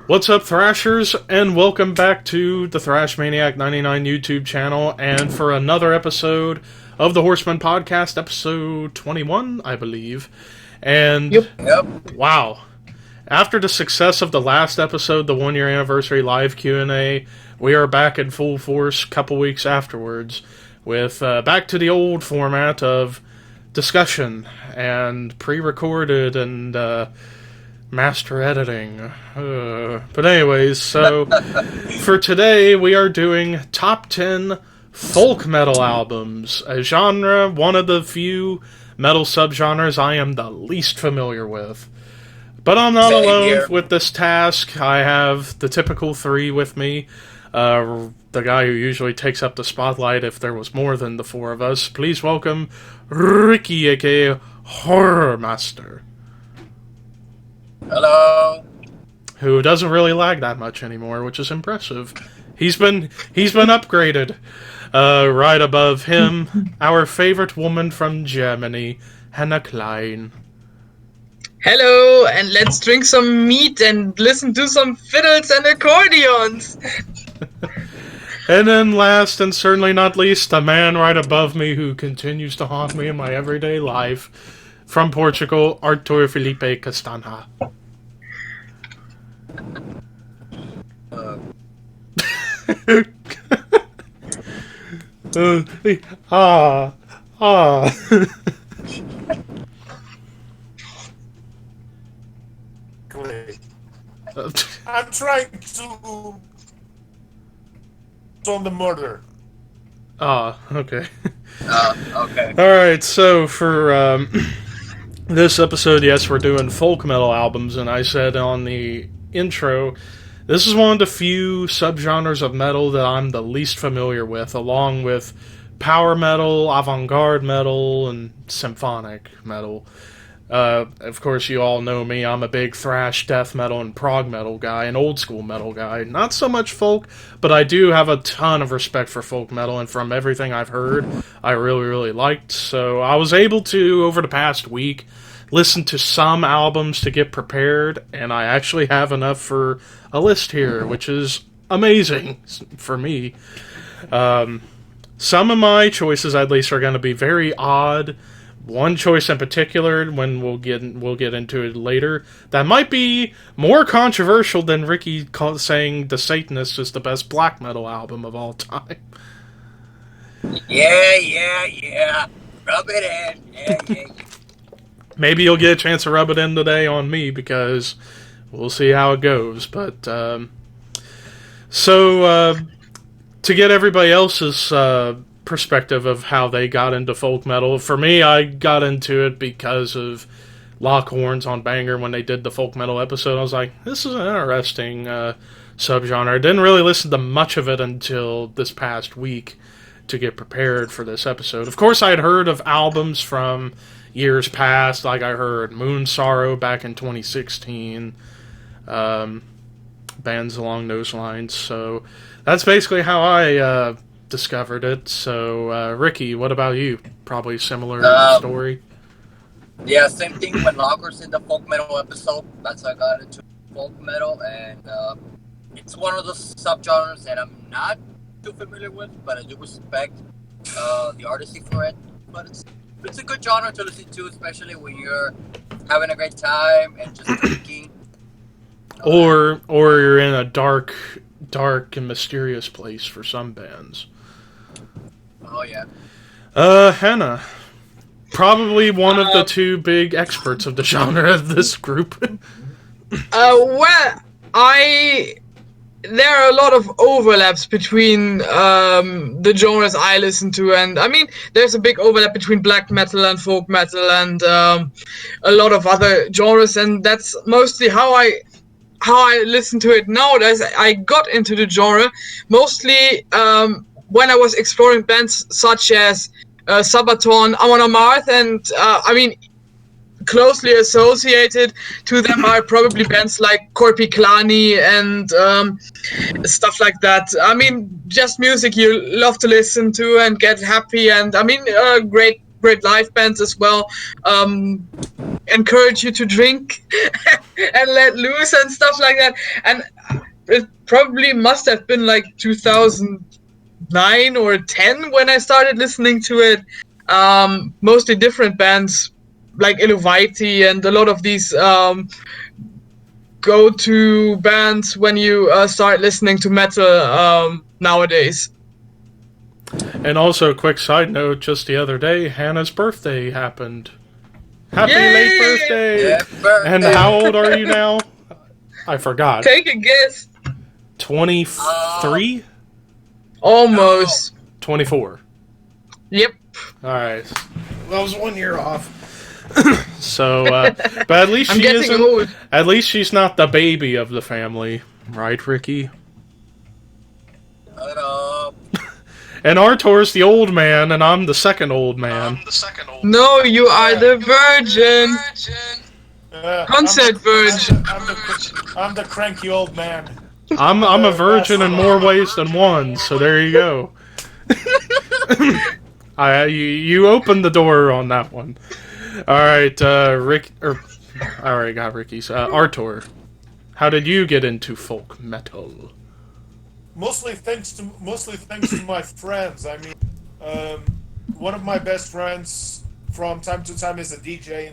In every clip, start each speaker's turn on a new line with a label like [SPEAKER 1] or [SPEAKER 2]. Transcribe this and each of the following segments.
[SPEAKER 1] What's up, Thrashers, and welcome back to the Thrash Maniac 99 YouTube channel, and for another episode of the Horsemen podcast, episode 21, I believe. And,
[SPEAKER 2] Yep.
[SPEAKER 1] wow. After the success of the last episode, the 1 year anniversary live Q&A, we are back in full force a couple weeks afterwards, with back to the old format of discussion, and pre-recorded, and, master editing. But anyways, so for today we are doing top 10 folk metal albums, a genre, one of the few metal subgenres I am the least familiar with. But I'm not alone with this task. I have the typical three with me. The guy who usually takes up the spotlight if there was more than the four of us. Please welcome Ricky, a.k.a. Horror Master.
[SPEAKER 2] Hello.
[SPEAKER 1] Who doesn't really lag that much anymore, which is impressive. He's been upgraded. Right above him, our favorite woman from Germany, Hannah Klein.
[SPEAKER 3] Hello, and let's drink some meat and listen to some fiddles and accordions.
[SPEAKER 1] And then last and certainly not least, the man right above me who continues to haunt me in my everyday life. From Portugal, Artur Felipe Castana.
[SPEAKER 4] I'm trying to solve the murder.
[SPEAKER 1] Okay.
[SPEAKER 2] Okay.
[SPEAKER 1] Alright, so for this episode, yes, we're doing folk metal albums, and I said on the intro, this is one of the few subgenres of metal that I'm the least familiar with, along with power metal, avant-garde metal, and symphonic metal. Of course, you all know me. I'm a big thrash, death metal, and prog metal guy, an old school metal guy. Not so much folk, but I do have a ton of respect for folk metal, and from everything I've heard, I really, really liked. So I was able to, over the past week, listen to some albums to get prepared, and I actually have enough for a list here, which is amazing for me. Some of my choices, at least, are going to be very odd. One choice in particular, when we'll get into it later, that might be more controversial than Ricky saying The Satanist is the best black metal album of all time.
[SPEAKER 2] Yeah. Rub it in. Yeah.
[SPEAKER 1] Maybe you'll get a chance to rub it in today on me, because we'll see how it goes. But, to get everybody else's perspective of how they got into folk metal, for me, I got into it because of Lockhorns on Banger when they did the folk metal episode. I was like, this is an interesting subgenre. I didn't really listen to much of it until this past week to get prepared for this episode. Of course, I had heard of albums from years past, like I heard Moon Sorrow back in 2016, bands along those lines. So that's basically how I discovered it. So, Ricky, what about you? Probably similar story.
[SPEAKER 2] Yeah, same thing when Loggers in the folk metal episode. That's how I got into folk metal, and it's one of those subgenres that I'm not too familiar with, but I do respect the artistry for it. But it's a good genre to listen to, especially when you're having a great time and just drinking.
[SPEAKER 1] Or you're in a dark and mysterious place for some bands.
[SPEAKER 2] Oh, yeah.
[SPEAKER 1] Hannah. Probably one of the two big experts of the genre of this group.
[SPEAKER 3] There are a lot of overlaps between the genres I listen to, and I mean, there's a big overlap between black metal and folk metal and a lot of other genres, and that's mostly how I listen to it nowadays. I got into the genre mostly when I was exploring bands such as Sabaton, Amon Amarth, and I mean, closely associated to them are probably bands like Korpiklani and stuff like that. I mean, just music you love to listen to and get happy, and I mean, great live bands as well. Encourage you to drink and let loose and stuff like that. And it probably must have been like 2009 or 10 when I started listening to it. Mostly different bands like Levi and a lot of these go-to bands when you start listening to metal nowadays.
[SPEAKER 1] And also, a quick side note, just the other day, Hannah's birthday happened. Happy
[SPEAKER 3] Yay!
[SPEAKER 1] late birthday!
[SPEAKER 2] Yeah, birthday.
[SPEAKER 1] And how old are you now? I forgot.
[SPEAKER 3] Take a guess.
[SPEAKER 1] 23?
[SPEAKER 3] Almost.
[SPEAKER 1] 24.
[SPEAKER 3] Yep.
[SPEAKER 1] Alright. That was 1 year off. So, but at least
[SPEAKER 3] I'm
[SPEAKER 1] she
[SPEAKER 3] getting
[SPEAKER 1] isn't.
[SPEAKER 3] old.
[SPEAKER 1] At least she's not the baby of the family, right, Ricky?
[SPEAKER 2] Shut up.
[SPEAKER 1] And Artur's the old man, and I'm the second old man.
[SPEAKER 3] No, you are the virgin. Concert virgin.
[SPEAKER 4] I'm the cranky old man.
[SPEAKER 1] I'm a virgin in more ways than one, so there you go. You opened the door on that one. All right, Rick. I already got Ricky's. Artur, how did you get into folk metal?
[SPEAKER 4] Mostly thanks to my friends. I mean, one of my best friends from time to time is a DJ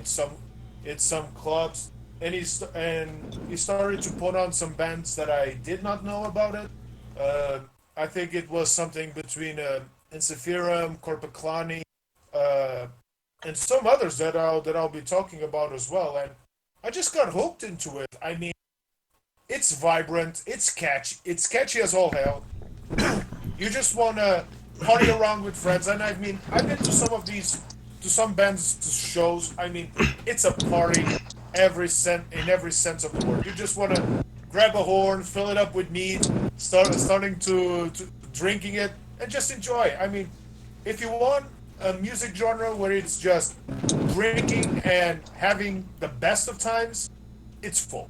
[SPEAKER 4] in some clubs, and he started to put on some bands that I did not know about it. I think it was something between Insephirum, Corpiclani, and some others that I'll be talking about as well. And I just got hooked into it. I mean, it's vibrant, it's catchy as all hell. You just wanna party around with friends, and I mean, I've been to some bands shows. I mean, it's a party in every sense of the word. You just wanna grab a horn, fill it up with mead, starting to drinking it, and just enjoy. I mean, if you want a music genre where it's just drinking and having the best of times, it's folk.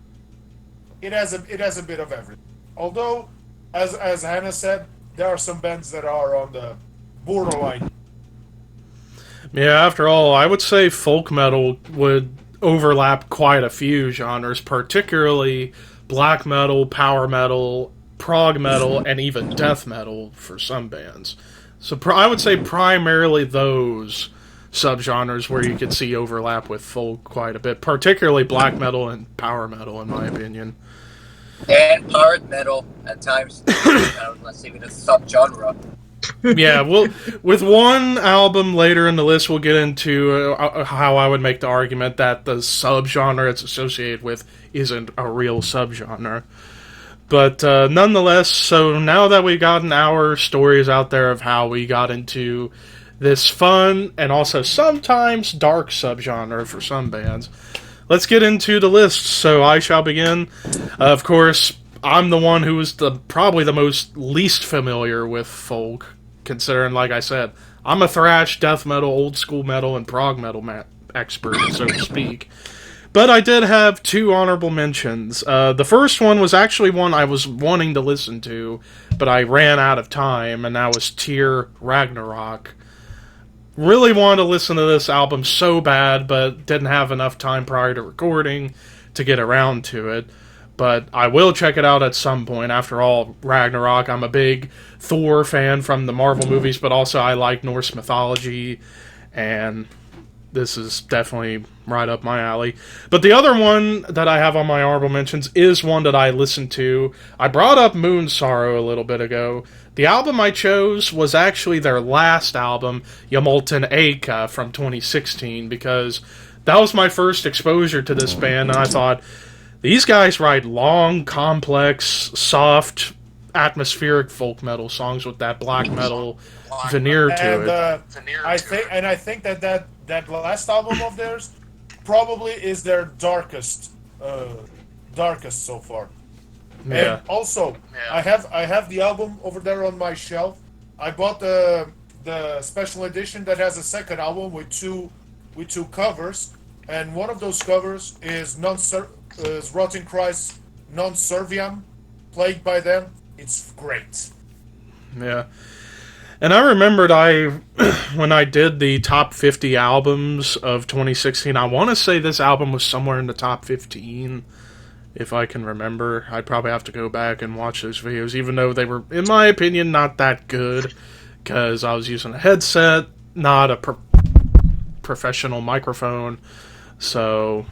[SPEAKER 4] It has a bit of everything. Although, as Hannah said, there are some bands that are on the borderline.
[SPEAKER 1] Yeah, after all, I would say folk metal would overlap quite a few genres, particularly black metal, power metal, prog metal, and even death metal for some bands. So I would say primarily those subgenres where you could see overlap with folk quite a bit, particularly black metal and power metal, in my opinion.
[SPEAKER 2] And power metal at times. Let's even a subgenre.
[SPEAKER 1] Yeah, well, with one album later in the list, we'll get into how I would make the argument that the subgenre it's associated with isn't a real subgenre. But nonetheless, so now that we've gotten our stories out there of how we got into this fun and also sometimes dark subgenre for some bands, let's get into the list. So I shall begin. Of course, I'm the one who is probably the most least familiar with folk, considering, like I said, I'm a thrash, death metal, old school metal, and prog metal expert, so to speak. But I did have two honorable mentions. The first one was actually one I was wanting to listen to, but I ran out of time, and that was Tyr Ragnarok. Really wanted to listen to this album so bad, but didn't have enough time prior to recording to get around to it. But I will check it out at some point. After all, Ragnarok, I'm a big Thor fan from the Marvel movies, but also I like Norse mythology, and this is definitely right up my alley. But the other one that I have on my honorable mentions is one that I listened to. I brought up Moon Sorrow a little bit ago. The album I chose was actually their last album, Yamulten a.k.a. from 2016, because that was my first exposure to this band, and I thought, these guys write long, complex, soft, atmospheric folk metal songs with that black metal veneer to it.
[SPEAKER 4] I think that last album of theirs probably is their darkest so far.
[SPEAKER 1] Yeah.
[SPEAKER 4] And also, I have the album over there on my shelf. I bought the special edition that has a second album with two covers, and one of those covers is Rotten Christ Non Serviam, played by them. It's great.
[SPEAKER 1] Yeah. And I remembered when I did the top 50 albums of 2016, I want to say this album was somewhere in the top 15. if I can remember. I'd probably have to go back and watch those videos, even though they were, in my opinion, not that good, because I was using a headset, not a professional microphone, so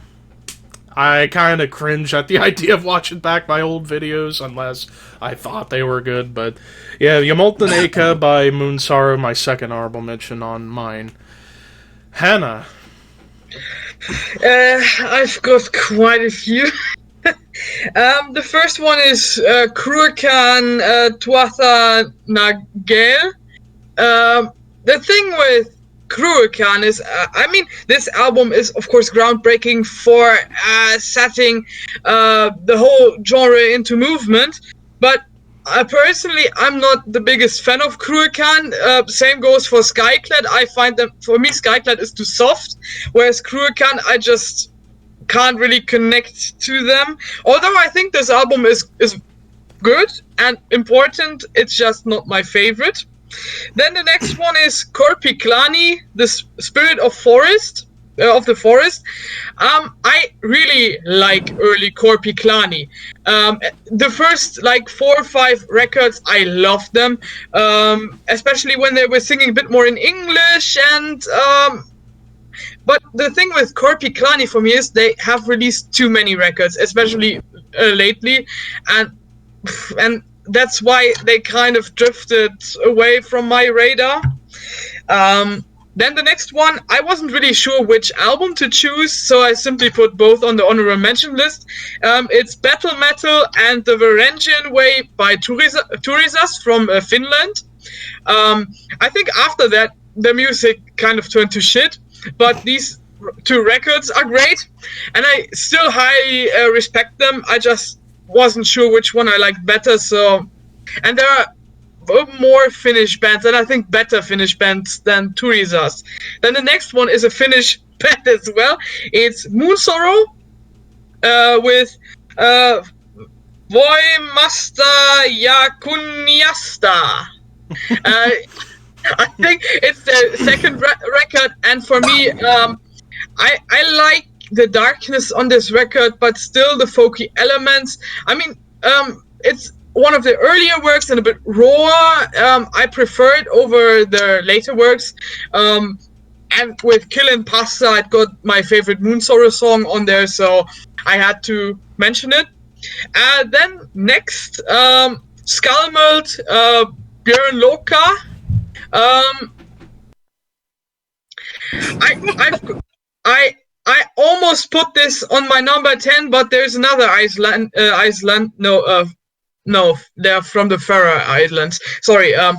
[SPEAKER 1] I kind of cringe at the idea of watching back my old videos, unless I thought they were good. But yeah, Yamoltan a.k.a. by Moonsorrow, my second honorable mention on mine. Hannah.
[SPEAKER 3] I've got quite a few. The first one is Kruakan Tuatha Nagel. The thing with Kruakan is, this album is of course groundbreaking for setting the whole genre into movement, but personally, I'm not the biggest fan of Kruakan. Same goes for Skyclad. I find them, for me, Skyclad is too soft, whereas Kruakan, I just can't really connect to them. Although I think this album is good and important, it's just not my favorite. Then the next one is Korpiklani, the Spirit of the Forest. I really like early Korpiklani. The first 4 or 5 records, I loved them, especially when they were singing a bit more in English. And but the thing with Korpiklani for me is they have released too many records, especially lately, and that's why they kind of drifted away from my radar. Then the next one, I wasn't really sure which album to choose, so I simply put both on the honorable mention list. It's Battle Metal and the Varangian Way by Turisas from Finland. I think after that, the music kind of turned to shit, but these 2 records are great, and I still highly respect them. I just wasn't sure which one I liked better, so... And there are more Finnish bands, and I think better Finnish bands than Turisas. Then the next one is a Finnish band as well. It's Moonsorrow with Voimasta ja kunniasta. I think it's the second record, and for me, I like the darkness on this record, but still the folky elements. It's one of the earlier works and a bit raw. I prefer it over the later works. And with Killin' Pasta, I got my favorite Moonsorrow song on there, so I had to mention it. Then next, Skullmelt, Björn Loka. I almost put this on my number 10, but there's another No, they're from the Faroe Islands. Sorry. I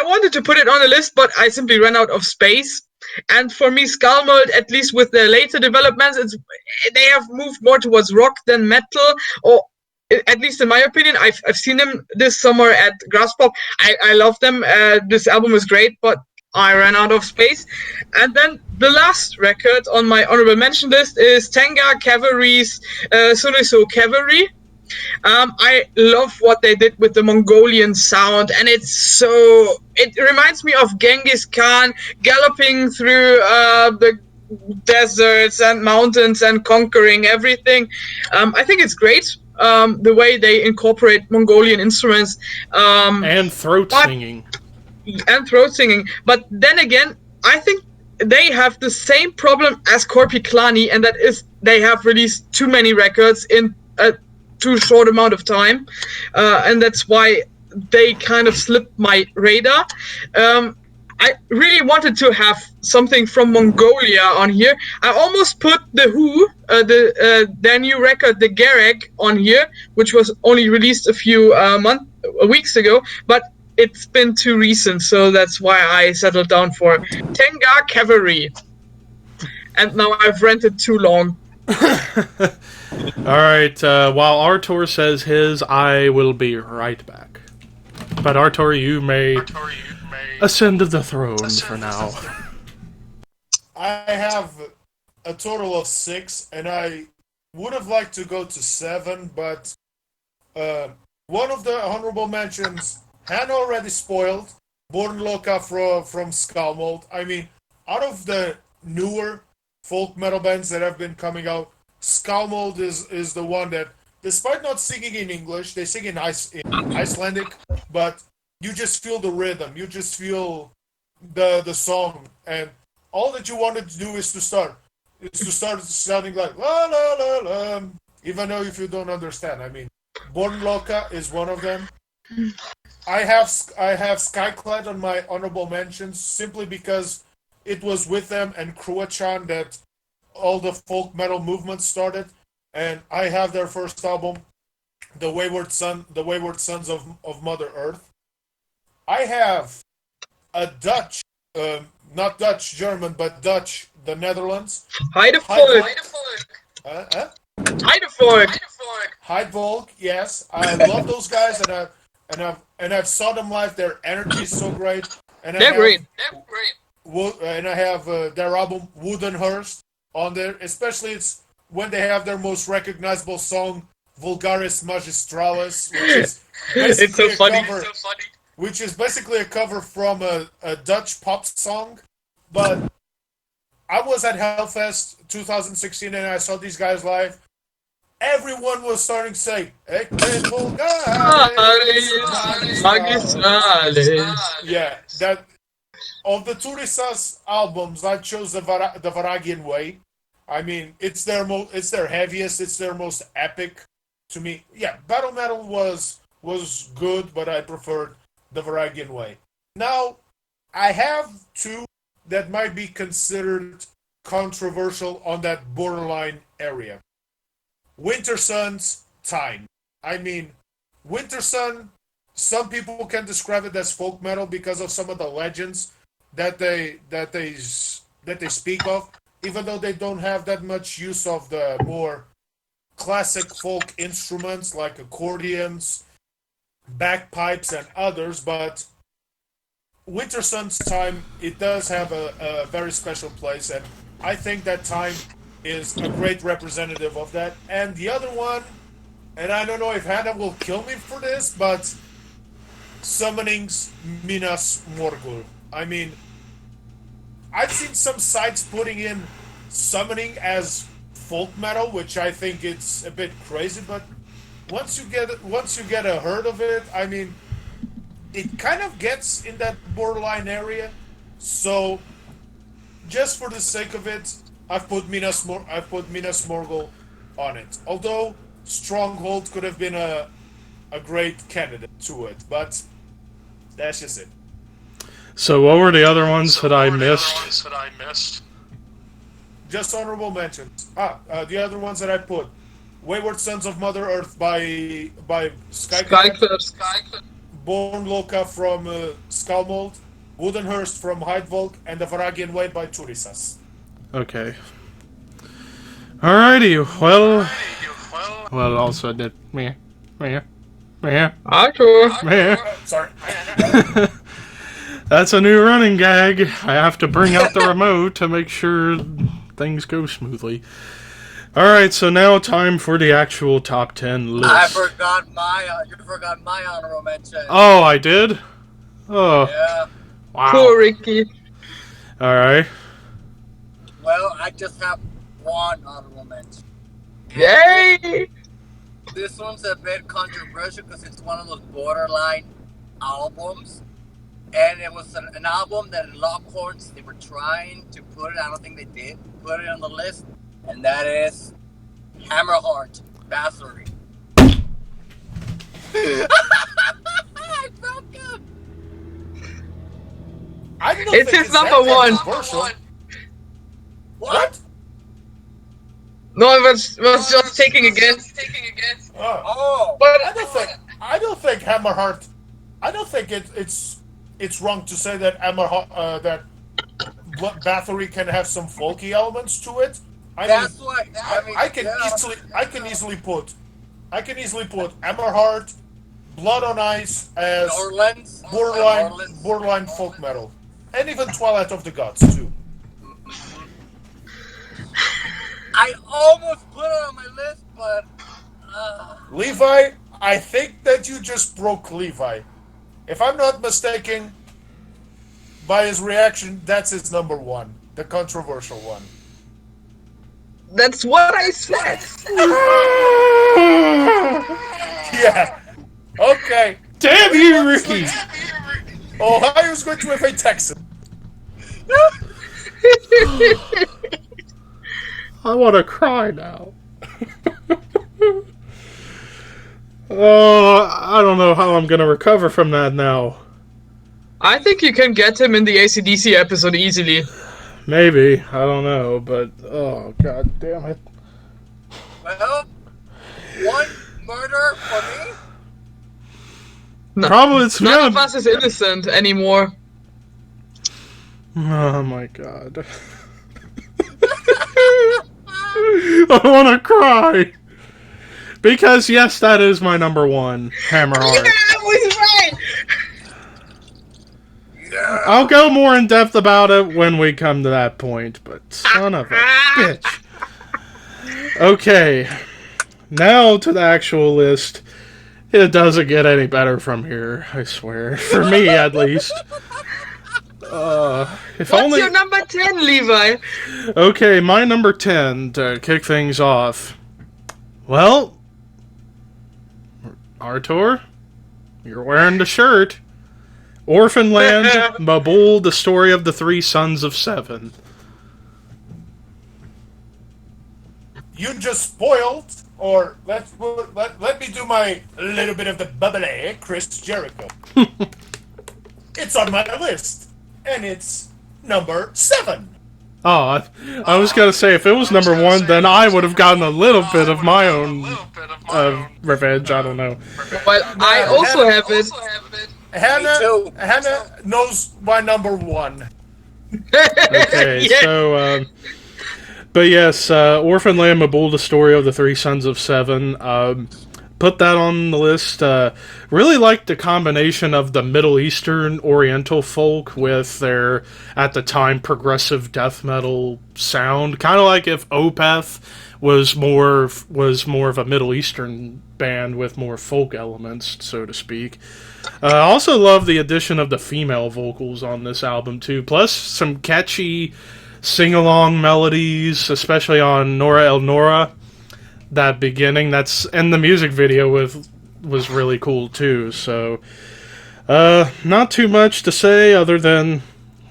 [SPEAKER 3] wanted to put it on the list, but I simply ran out of space. And for me, Skullmold, at least with the later developments, they have moved more towards rock than metal, or at least in my opinion. I've seen them this summer at Grasspop. I love them. This album is great, but I ran out of space. And then the last record on my honorable mention list is Tenga Cavalry's Suniso Cavalry. I love what they did with the Mongolian sound, and it reminds me of Genghis Khan galloping through the deserts and mountains and conquering everything. I think it's great, the way they incorporate Mongolian instruments.
[SPEAKER 1] And throat singing. But then again, I think they have the same problem as Korpiklani, and that is they have released too many records in a too short amount of time, and that's why they kind of slipped my radar. I really wanted to have something from Mongolia on here. I almost put the Who, their new record, the Gareg, on here, which was only released a few weeks ago, but it's been too recent, so that's why I settled down for Tenga Cavalry. And now I've rented too long. Alright, while Artur says his, I will be right back. But Artur, you may ascend to the throne for now.
[SPEAKER 4] I have a total of 6, and I would have liked to go to 7, but one of the honorable mentions, Hannah already spoiled, Björn Loka from Skullmold. I mean, out of the newer folk metal bands that have been coming out, Skalmold is the one that, despite not singing in English, they sing in Icelandic, but you just feel the rhythm, you just feel the song, and all that you wanted to do is to start sounding like la la la la, even though if you don't understand. I mean, Born Loca is one of them. I have Skyclad on my honorable mentions simply because it was with them and Kruachan that all the folk metal movement started, and I have their first album, The Wayward Sons of Mother Earth. I have a Dutch, not Dutch German, but Dutch, the Netherlands.
[SPEAKER 3] Heidevolk. Heidevolk.
[SPEAKER 4] Heidvolk, yes, I love those guys, and I've saw them live. Their energy is so great, and
[SPEAKER 3] They're great.
[SPEAKER 4] And I have their album Woodenhurst on there. Especially it's when they have their most recognizable song Vulgaris Magistralis, which is
[SPEAKER 3] It's so funny.
[SPEAKER 4] which is basically a cover from a Dutch pop song. But I was at Hellfest 2016 and I saw these guys live. Everyone was starting to say, "Ik ben Vulgaris
[SPEAKER 3] Magistralis.
[SPEAKER 4] Yeah, that of the Turisas albums, I chose the Varagian Way. I mean, it's their heaviest, it's their most epic to me. Yeah, Battle Metal was good, but I preferred the Varagian Way. Now, I have two that might be considered controversial on that borderline area. Winter Sun's Time. I mean, Winter Sun, some people can describe it as folk metal because of some of the legends that they speak of, even though they don't have that much use of the more classic folk instruments like accordions, bagpipes, and others. But Winter Sun's Time, it does have a very special place, and I think that Time is a great representative of that. And the other one, and I don't know if Hannah will kill me for this, but Summoning's Minas Morgul. I mean, I've seen some sites putting in Summoning as folk metal, which I think it's a bit crazy, but once you get a herd of it, I mean, it kind of gets in that borderline area. So just for the sake of it, I've put Minas Morgul on it. Although Stronghold could have been a great candidate to it, but that's just it.
[SPEAKER 1] So what were the other ones that I missed?
[SPEAKER 4] Just honorable mentions. The other ones that I put: Wayward Sons of Mother Earth by
[SPEAKER 3] Skyclad.
[SPEAKER 4] Born Loca from Skalmold, Woodenhurst from Heidvolk, and the Varagian Way by Turisas.
[SPEAKER 1] Okay. Alrighty, well, also did me.
[SPEAKER 3] Artur.
[SPEAKER 4] Sorry.
[SPEAKER 1] That's a new running gag. I have to bring out the remote to make sure things go smoothly. Alright, so now time for the actual top 10 list.
[SPEAKER 2] I forgot you forgot my honorable mention.
[SPEAKER 1] Oh, I did? Oh.
[SPEAKER 2] Yeah.
[SPEAKER 1] Wow.
[SPEAKER 3] Poor Ricky.
[SPEAKER 1] Alright.
[SPEAKER 2] Well, I just have one honorable mention.
[SPEAKER 3] Yay!
[SPEAKER 2] This one's a bit controversial because it's one of those borderline albums. And it was an album that Lockhorns, they were trying to put it, I don't think they did, put it on the list. And that is Hammerheart Bathory. I felt good.
[SPEAKER 3] It's his number one.
[SPEAKER 2] What?
[SPEAKER 3] No, I was just taking a guess.
[SPEAKER 2] Oh.
[SPEAKER 3] But
[SPEAKER 4] I don't think Hammerheart. I don't think it's wrong to say that Hammerheart that Bathory can have some folky elements to it. I can easily put Hammerheart, Blood on Ice as borderline folk metal, and even Twilight of the Gods too.
[SPEAKER 2] I almost put it on my list, but
[SPEAKER 4] Levi, I think that you just broke Levi. If I'm not mistaken, by his reaction, that's his number one, the controversial one.
[SPEAKER 3] That's what I said.
[SPEAKER 4] Yeah. Okay.
[SPEAKER 1] Damn you, Ricky!
[SPEAKER 4] Ohio's going to evade Texas.
[SPEAKER 1] I want to cry now. Oh, I don't know how I'm going to recover from that now.
[SPEAKER 3] I think you can get him in the AC/DC episode easily.
[SPEAKER 1] Maybe. I don't know, but... Oh, god damn it.
[SPEAKER 2] Well, one murder for me.
[SPEAKER 3] No,
[SPEAKER 1] Probably it's
[SPEAKER 3] none
[SPEAKER 1] gonna...
[SPEAKER 3] of us is innocent anymore.
[SPEAKER 1] Oh my god. I want to cry. Because, yes, that is my number one, Hammerheart.
[SPEAKER 3] Yeah, I was right!
[SPEAKER 1] I'll go more in depth about it when we come to that point, but son of a bitch. Okay, now to the actual list. It doesn't get any better from here, I swear. For me, at least. If
[SPEAKER 3] What's
[SPEAKER 1] only...
[SPEAKER 3] your number 10, Levi?
[SPEAKER 1] Okay, my number 10 to kick things off. Well, Artur, you're wearing the shirt. Orphanland, Mabul, the story of the three sons of seven.
[SPEAKER 4] You just spoiled, or let me do my little bit of the bubbly Chris Jericho. It's on my list, and it's number 7.
[SPEAKER 1] Oh, I was gonna say, if it was number 1, then I would have gotten a little bit of my own revenge, I don't know.
[SPEAKER 3] Well, I also have it.
[SPEAKER 4] Hannah knows my number 1.
[SPEAKER 1] Okay,
[SPEAKER 3] Yeah.
[SPEAKER 1] so, but yes, Orphanland, Mabul, the story of the three sons of seven. Put that on the list. Really liked the combination of the Middle Eastern Oriental folk with their, at the time, progressive death metal sound. Kind of like if Opeth was more of a Middle Eastern band with more folk elements, so to speak. I also love the addition of the female vocals on this album too. Plus some catchy sing-along melodies, especially on Nora El Nora. That beginning, and the music video was really cool too. So, not too much to say other than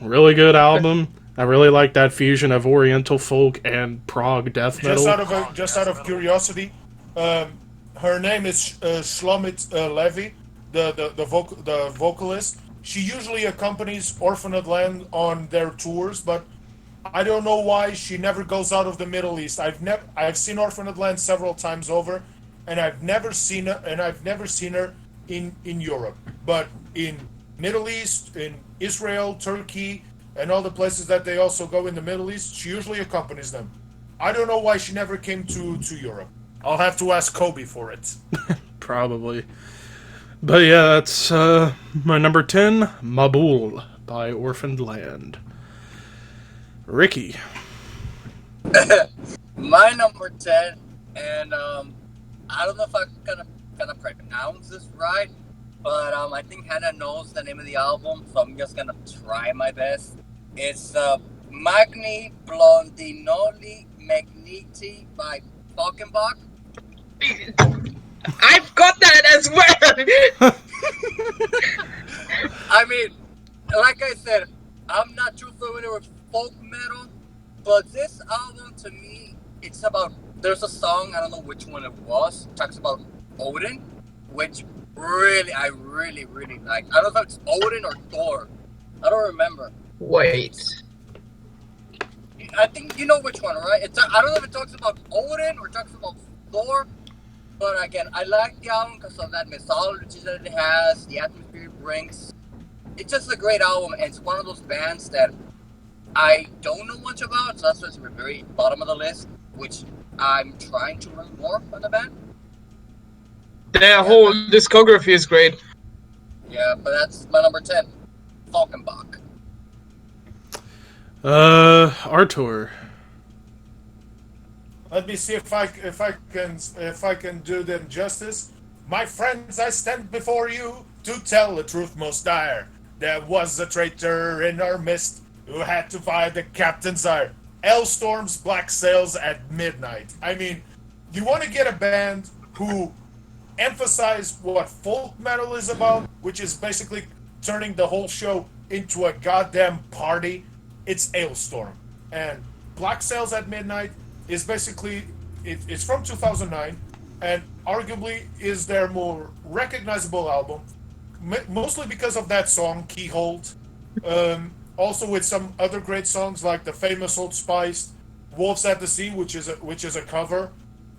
[SPEAKER 1] really good album. I really like that fusion of Oriental folk and prog death metal.
[SPEAKER 4] Just out of curiosity, her name is Shlomit Levi, the vocalist. She usually accompanies Orphaned Land on their tours, but I don't know why she never goes out of the Middle East. I've seen Orphaned Land several times over, and I've never seen her in Europe. But in Middle East, in Israel, Turkey, and all the places that they also go in the Middle East, she usually accompanies them. I don't know why she never came to Europe. I'll have to ask Kobe for it.
[SPEAKER 1] Probably. But yeah, that's my number 10, Mabul by Orphaned Land. Ricky.
[SPEAKER 2] My number 10, and I don't know if I'm gonna pronounce this right, but I think Hannah knows the name of the album, so I'm just gonna try my best. It's Magni Blondinoli Magneti by Falkenbach.
[SPEAKER 3] I've got that as well!
[SPEAKER 2] I mean, like I said, I'm not too familiar with folk metal, but this album to me, it's about, there's a song, I don't know which one it was, talks about Odin, which I really like. I don't know if it's Odin or Thor. I don't remember.
[SPEAKER 3] Wait.
[SPEAKER 2] I think you know which one, right? I don't know if it talks about Odin or talks about Thor, but again, I like the album because of that mythology that it has, the atmosphere it brings. It's just a great album, and it's one of those bands that I don't know much about, so that's why it's at the very bottom of the list, which I'm trying to learn more on the band.
[SPEAKER 3] Their whole discography is great.
[SPEAKER 2] Yeah, but that's my number 10, Falkenbach.
[SPEAKER 1] Artur.
[SPEAKER 4] Let me see if I can do them justice. My friends, I stand before you to tell the truth most dire. There was a traitor in our midst who had to fight the captain's ire. Hailstorm's Black Sails at Midnight. I mean, you want to get a band who emphasize what folk metal is about, which is basically turning the whole show into a goddamn party. It's Hailstorm. And Black Sails at Midnight is basically, it's from 2009, and arguably is their more recognizable album, mostly because of that song, Keyhold. Also with some other great songs like the famous Old Spice, Wolves at the Sea, which is a cover,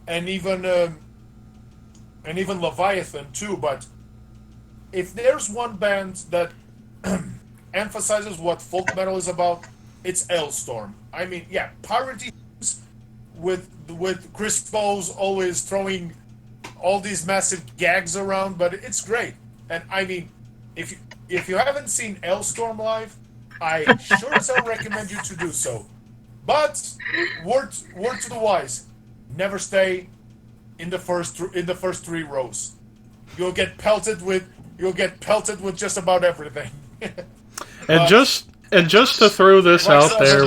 [SPEAKER 4] and even Leviathan too. But if there's one band that emphasizes what folk metal is about, it's Hailstorm. I mean, yeah, parody with Chris Bowes always throwing all these massive gags around, but it's great. And I mean, if you haven't seen Hailstorm live, I sure as hell recommend you to do so. But word to the wise: never stay in the first 3 rows. You'll get pelted with just about everything.
[SPEAKER 1] And just to throw this out there,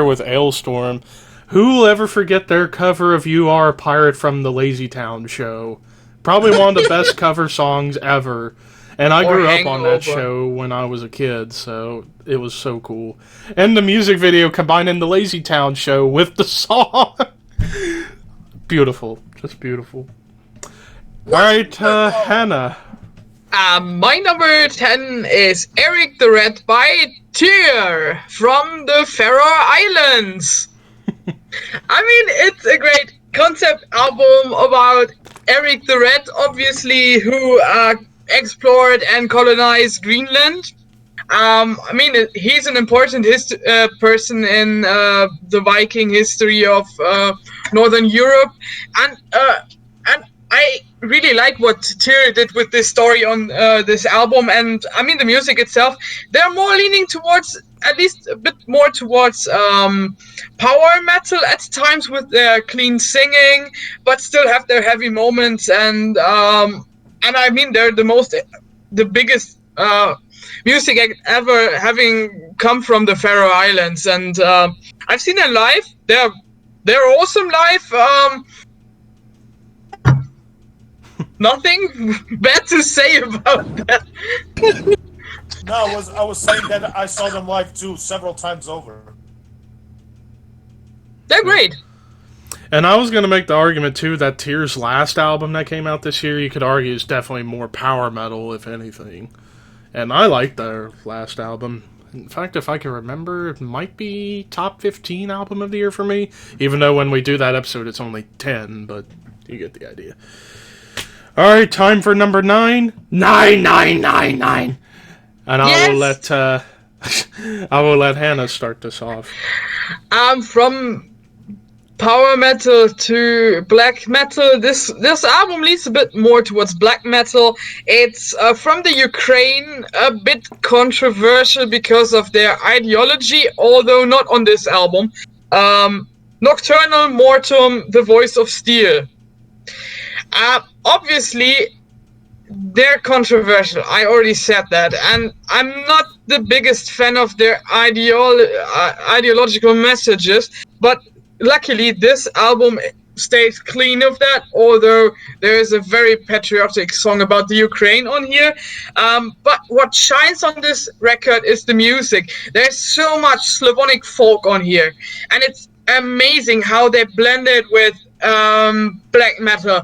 [SPEAKER 1] with Hailstorm, who will ever forget their cover of "You Are a Pirate" from the Lazy Town show? Probably one of the best cover songs ever. And I grew up on that show when I was a kid, so it was so cool. And the music video combining the Lazy Town show with the song. Beautiful. Just beautiful. Alright, Hannah.
[SPEAKER 3] My number 10 is Eric the Red by Tyr from the Faroe Islands. I mean, it's a great concept album about Eric the Red, obviously, who explored and colonized Greenland. I mean, he's an important person in the Viking history of Northern Europe, and I really like what Tyr did with this story on this album. And I mean, the music itself, they're more leaning towards, at least a bit more towards power metal at times with their clean singing, but still have their heavy moments. And I mean, they're the biggest music act ever, having come from the Faroe Islands. And I've seen them live. They're awesome live. Nothing bad to say about that.
[SPEAKER 4] No, I was saying that I saw them live too, several times over.
[SPEAKER 3] They're great.
[SPEAKER 1] And I was going to make the argument too that Tyr's last album that came out this year, you could argue, is definitely more power metal, if anything. And I like their last album. In fact, if I can remember, it might be top 15 album of the year for me. Even though when we do that episode, it's only 10, but you get the idea. Alright, time for number 9. 9. And
[SPEAKER 3] Yes!
[SPEAKER 1] I will let Hannah start this off.
[SPEAKER 3] From power metal to black metal, this album leads a bit more towards black metal. It's from the Ukraine, a bit controversial because of their ideology, although not on this album. Nocturnal Mortum, The Voice of Steel. Obviously, they're controversial. I already said that, and I'm not the biggest fan of their ideological messages, but luckily this album stays clean of that, although there is a very patriotic song about the Ukraine on here. But what shines on this record is the music. There's so much Slavonic folk on here, and it's amazing how they blend it with black metal.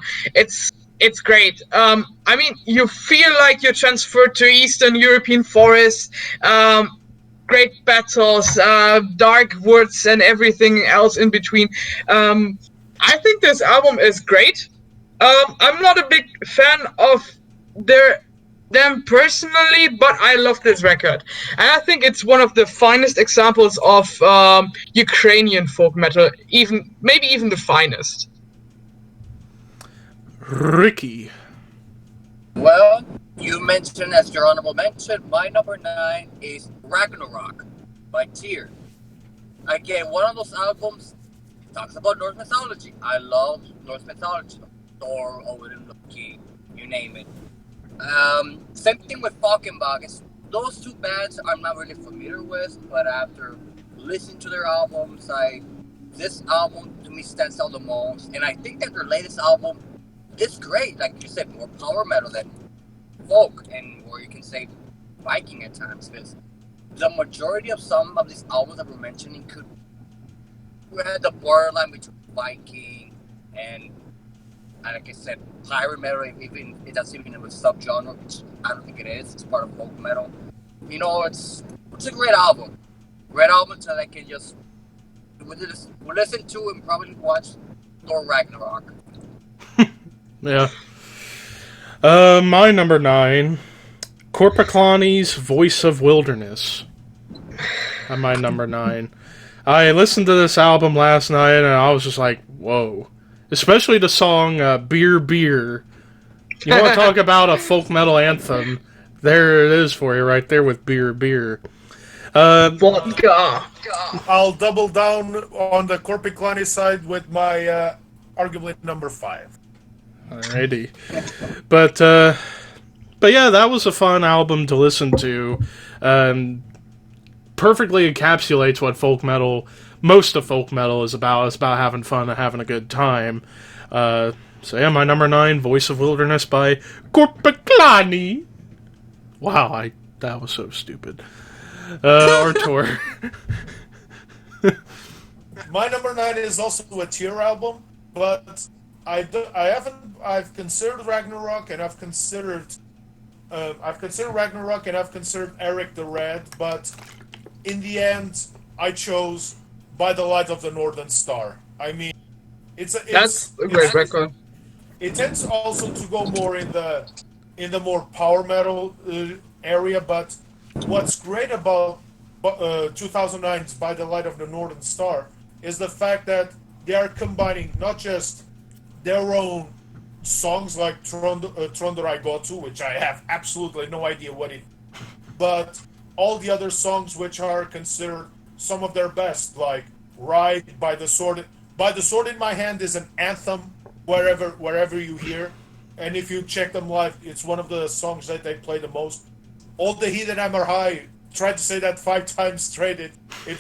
[SPEAKER 3] It's great. I mean, you feel like you're transferred to Eastern European forests, great battles, dark woods, and everything else in between. I think this album is great. I'm not a big fan of them personally, but I love this record. And I think it's one of the finest examples of Ukrainian folk metal, maybe even the finest.
[SPEAKER 1] Ricky.
[SPEAKER 2] Well, you mentioned, as your honorable mention, my number 9 is Ragnarok by Tyr. Again, one of those albums talks about Norse mythology. I love Norse mythology. Thor, Odin, Loki, you name it. Same thing with Falkenbach. Those two bands I'm not really familiar with, but after listen to their albums, this album to me stands out the most, and I think that their latest album is great. Like you said, more power metal than folk, and or you can say Viking at times, because the majority of some of these albums that we're mentioning could had the borderline between Viking and like I said, pirate metal. Even it doesn't even have a subgenre, which I don't think it is. It's part of folk metal. You know, it's a great album. Great album that I can just we'll listen to and probably watch Thor Ragnarok.
[SPEAKER 1] Yeah. My number 9, Corpiclani's Voice of Wilderness. My number 9. I listened to this album last night and I was just like, whoa. Especially the song Beer Beer. You want to talk about a folk metal anthem? There it is for you right there with Beer Beer.
[SPEAKER 3] Vodka.
[SPEAKER 4] I'll double down on the Corpiclani side with my arguably number 5.
[SPEAKER 1] Alrighty. But yeah, that was a fun album to listen to. Perfectly encapsulates what folk metal, most of folk metal is about. It's about having fun and having a good time. So yeah, my number 9, Voice of Wilderness by Corpiclani. Wow, that was so stupid. Artur.
[SPEAKER 4] My number 9 is also a tier album, but I've considered Ragnarok and I've considered Ragnarok and I've considered Eric the Red, but in the end, I chose By the Light of the Northern Star. I mean,
[SPEAKER 3] That's a great record.
[SPEAKER 4] It tends also to go more in the more power metal area, but what's great about 2009's By the Light of the Northern Star is the fact that they are combining not just their own songs like Trondor I Go To, which I have absolutely no idea what it is, but all the other songs which are considered some of their best, like Ride, By the Sword in My Hand is an anthem wherever you hear, and if you check them live, it's one of the songs that they play the most. All the Heathen Hammer High, try to say that 5 times straight, it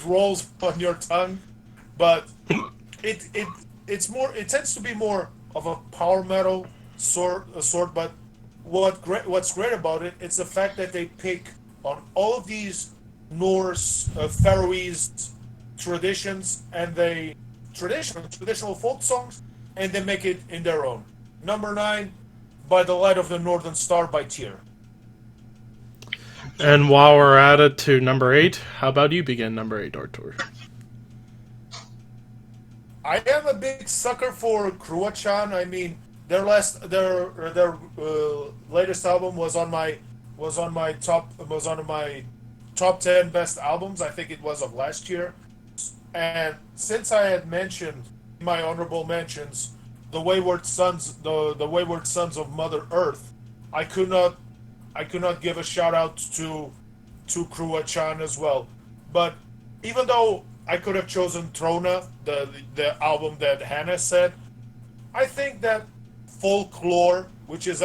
[SPEAKER 4] rolls on your tongue, but it tends to be more of a power metal sort, but what's great about it, it's the fact that they pick on all of these Norse, Faroese traditions, and traditional folk songs, and they make it in their own. Number 9, By the Light of the Northern Star by Tyr.
[SPEAKER 1] And while we're at it to number 8, how about you begin number 8, Artur?
[SPEAKER 4] I am a big sucker for Kruachan. I mean, their latest album was on my top 10 best albums. I think it was of last year. And since I had mentioned in my honorable mentions the Wayward Sons, the Wayward Sons of Mother Earth, I could not give a shout out to Kruachan as well. But even though I could have chosen Trona, the album that Hannah said, I think that Folklore, which is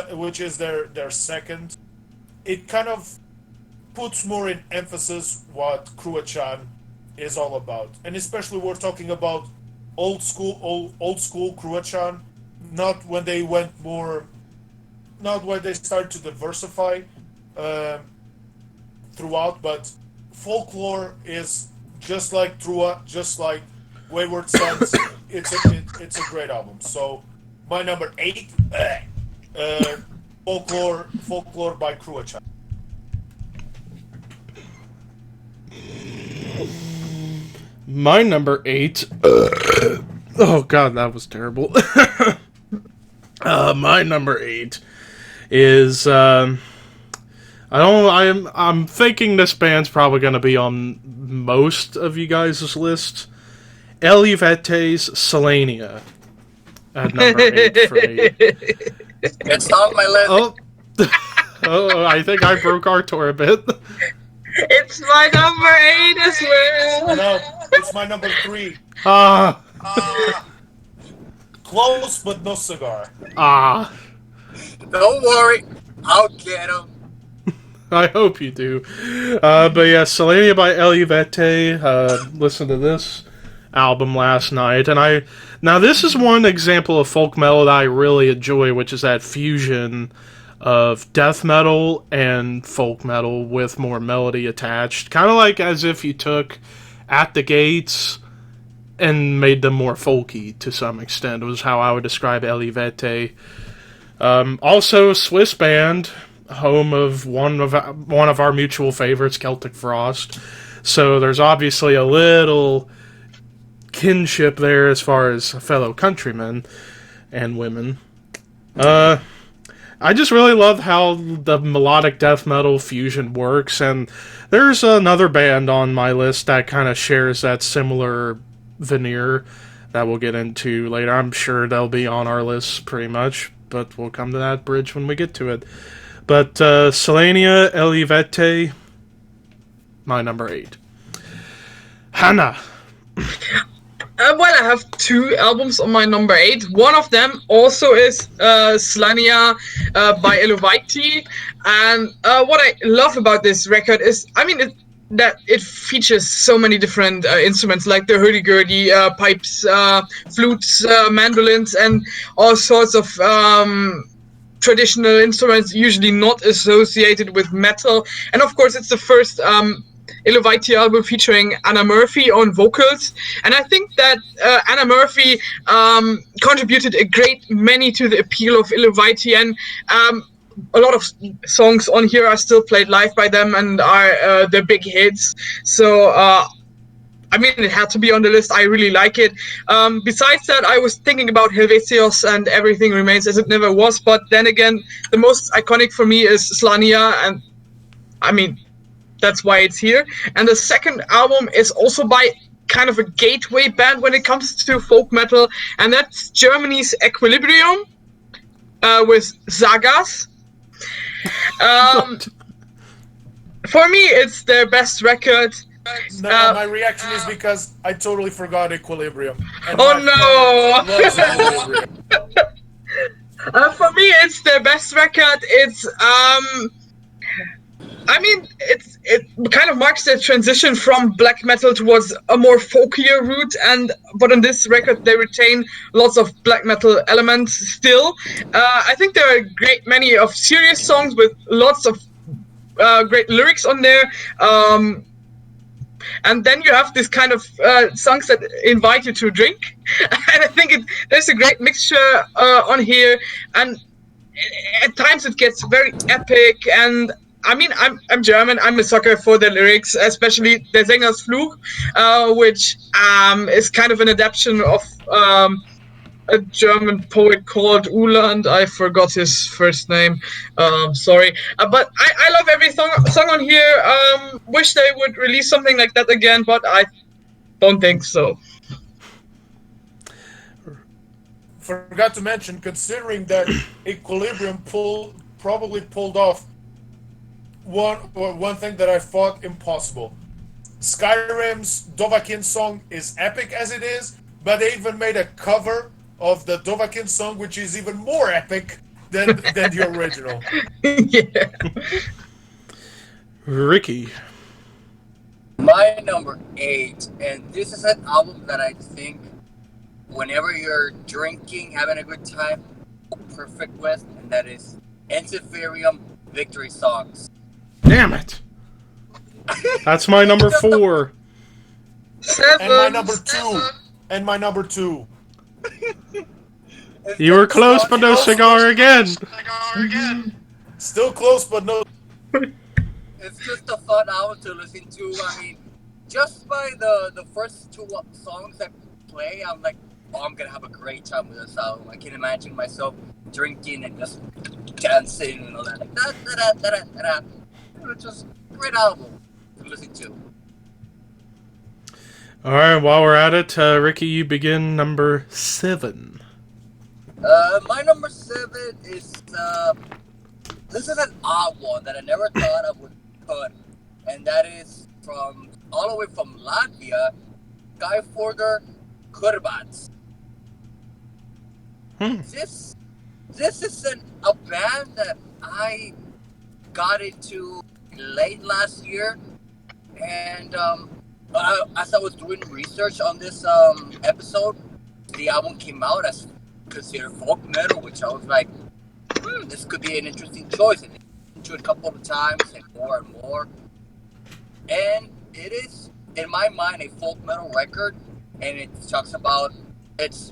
[SPEAKER 4] their second, it kind of puts more in emphasis what Kruachan is all about, and especially we're talking about old school Kruachan, not when they started to diversify throughout, but Folklore is just like Trua, just like Wayward Sons. It's a great album. So my number 8, Folklore by Kruachan.
[SPEAKER 1] My number 8. Oh god, that was terrible. My number 8 is I'm thinking this band's probably going to be on most of you guys' lists. Elivette's Selenia at number 8 for me.
[SPEAKER 2] It's on my list.
[SPEAKER 1] Oh, I think I broke Artur a bit.
[SPEAKER 3] It's my number 8 as well.
[SPEAKER 4] No, it's my number 3. Close, but no cigar.
[SPEAKER 2] Don't worry, I'll get him.
[SPEAKER 1] I hope you do. But yeah, Selenia by Levi. Listen to this album last night, and now this is one example of folk metal that I really enjoy, which is that fusion of death metal and folk metal with more melody attached, kind of like as if you took At the Gates and made them more folky to some extent. Was how I would describe Levi. Also, Swiss band, home of one of our mutual favorites, Celtic Frost. So there's obviously a little kinship there as far as fellow countrymen and women. I just really love how the melodic death metal fusion works, and there's another band on my list that kind of shares that similar veneer that we'll get into later. I'm sure they'll be on our list pretty much, but we'll come to that bridge when we get to it. But Selenia Levi, my number 8. Hannah.
[SPEAKER 3] Well, I have 2 albums on my number 8. One of them also is Slania by Levi. And what I love about this record is, that it features so many different instruments, like the hurdy-gurdy, pipes, flutes, mandolins, and all sorts of traditional instruments usually not associated with metal. And of course, it's the first Levi album featuring Anna Murphy on vocals, and I think that Anna Murphy contributed a great many to the appeal of Levi, and a lot of songs on here are still played live by them and are the big hits. So it had to be on the list. I really like it. Besides that, I was thinking about Helvetios and Everything Remains as It Never Was, but then again, the most iconic for me is Slania, and that's why it's here. And the second album is also by kind of a gateway band when it comes to folk metal, and that's Germany's Equilibrium with Sagas. For me, it's their best record.
[SPEAKER 4] No, my reaction is because I totally forgot Equilibrium.
[SPEAKER 3] Oh no! For me, it's their best record. It's it kind of marks the transition from black metal towards a more folkier route, but on this record they retain lots of black metal elements still. I think there are many of serious songs with lots of great lyrics on there. And then you have this kind of songs that invite you to drink, and I think there's a great mixture on here, and at times it gets very epic. And I'm German. I'm a sucker for the lyrics, especially Der Sängers Fluch, which is kind of an adaptation of a German poet called Uhland. I forgot his first name. Sorry. But I love every song on here. Wish they would release something like that again, but I don't think so.
[SPEAKER 4] Forgot to mention, considering that Equilibrium probably pulled off one thing that I thought impossible. Skyrim's Dovahkiin song is epic as it is, but they even made a cover of the Dovahkiin song, which is even more epic than the original.
[SPEAKER 3] Yeah.
[SPEAKER 1] Ricky.
[SPEAKER 2] My number 8, and this is an album that I think whenever you're drinking, having a good time, perfect with, and that is Ensiferum Victory Songs.
[SPEAKER 1] Damn it! That's my number 4.
[SPEAKER 3] 7.
[SPEAKER 4] And my number 2.
[SPEAKER 1] You were close, but no cigar again.
[SPEAKER 4] Still close, but no.
[SPEAKER 2] It's just a fun album to listen to. Just by the first 2 songs that play, I'm like, oh, I'm gonna have a great time with this album. I can imagine myself drinking and just dancing and all that. Like that. It's just a great album to listen to.
[SPEAKER 1] Alright, while we're at it, Ricky, you begin number 7.
[SPEAKER 2] My number 7 is, this is an odd one that I never thought I would put, and that is all the way from Latvia, Skyforder Kurbats. This is a band that I got into late last year, and as I was doing research on this episode, the album came out as considered folk metal, which I was like, this could be an interesting choice. And I listened to it a couple of times and more. And it is, in my mind, a folk metal record. And it talks about, it's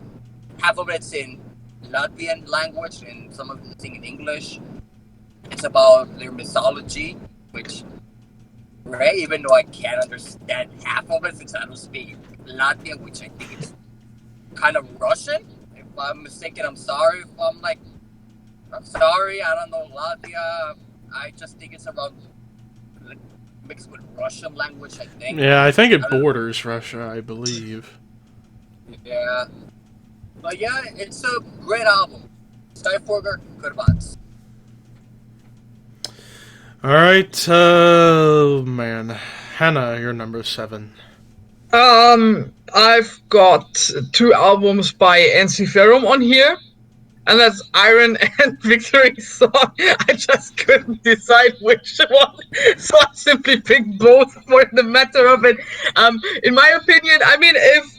[SPEAKER 2] half of it's in Latvian language and some of it's in English. It's about their mythology, which, right, even though I can't understand half of it since I don't speak Latvian, which I think is kind of Russian. If I'm mistaken, I'm sorry. If I'm sorry, I don't know Latvia. I just think it's around mixed with Russian language, I think.
[SPEAKER 1] Yeah, I think it borders Russia, I believe.
[SPEAKER 2] Yeah. But yeah, it's a great album. Skyforger, good vibes.
[SPEAKER 1] Alright, man. Hannah, you're number 7.
[SPEAKER 3] I've got 2 albums by Ensiferum on here, and that's Iron and Victory Song. I just couldn't decide which one, so I simply picked both for the matter of it. In my opinion, I mean, if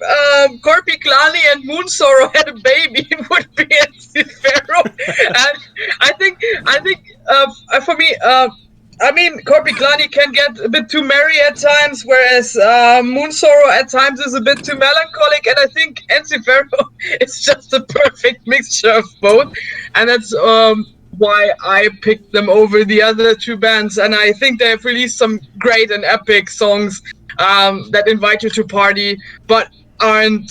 [SPEAKER 3] Corpi Klani and Moon Sorrow had a baby, it would be Ensiferum. And I think for me, I mean, Corpi Klani can get a bit too merry at times, whereas Moon Sorrow at times is a bit too melancholic, and I think Ensiferum is just a perfect mixture of both, and that's why I picked them over the other 2 bands, and I think they've released some great and epic songs that invite you to party, but aren't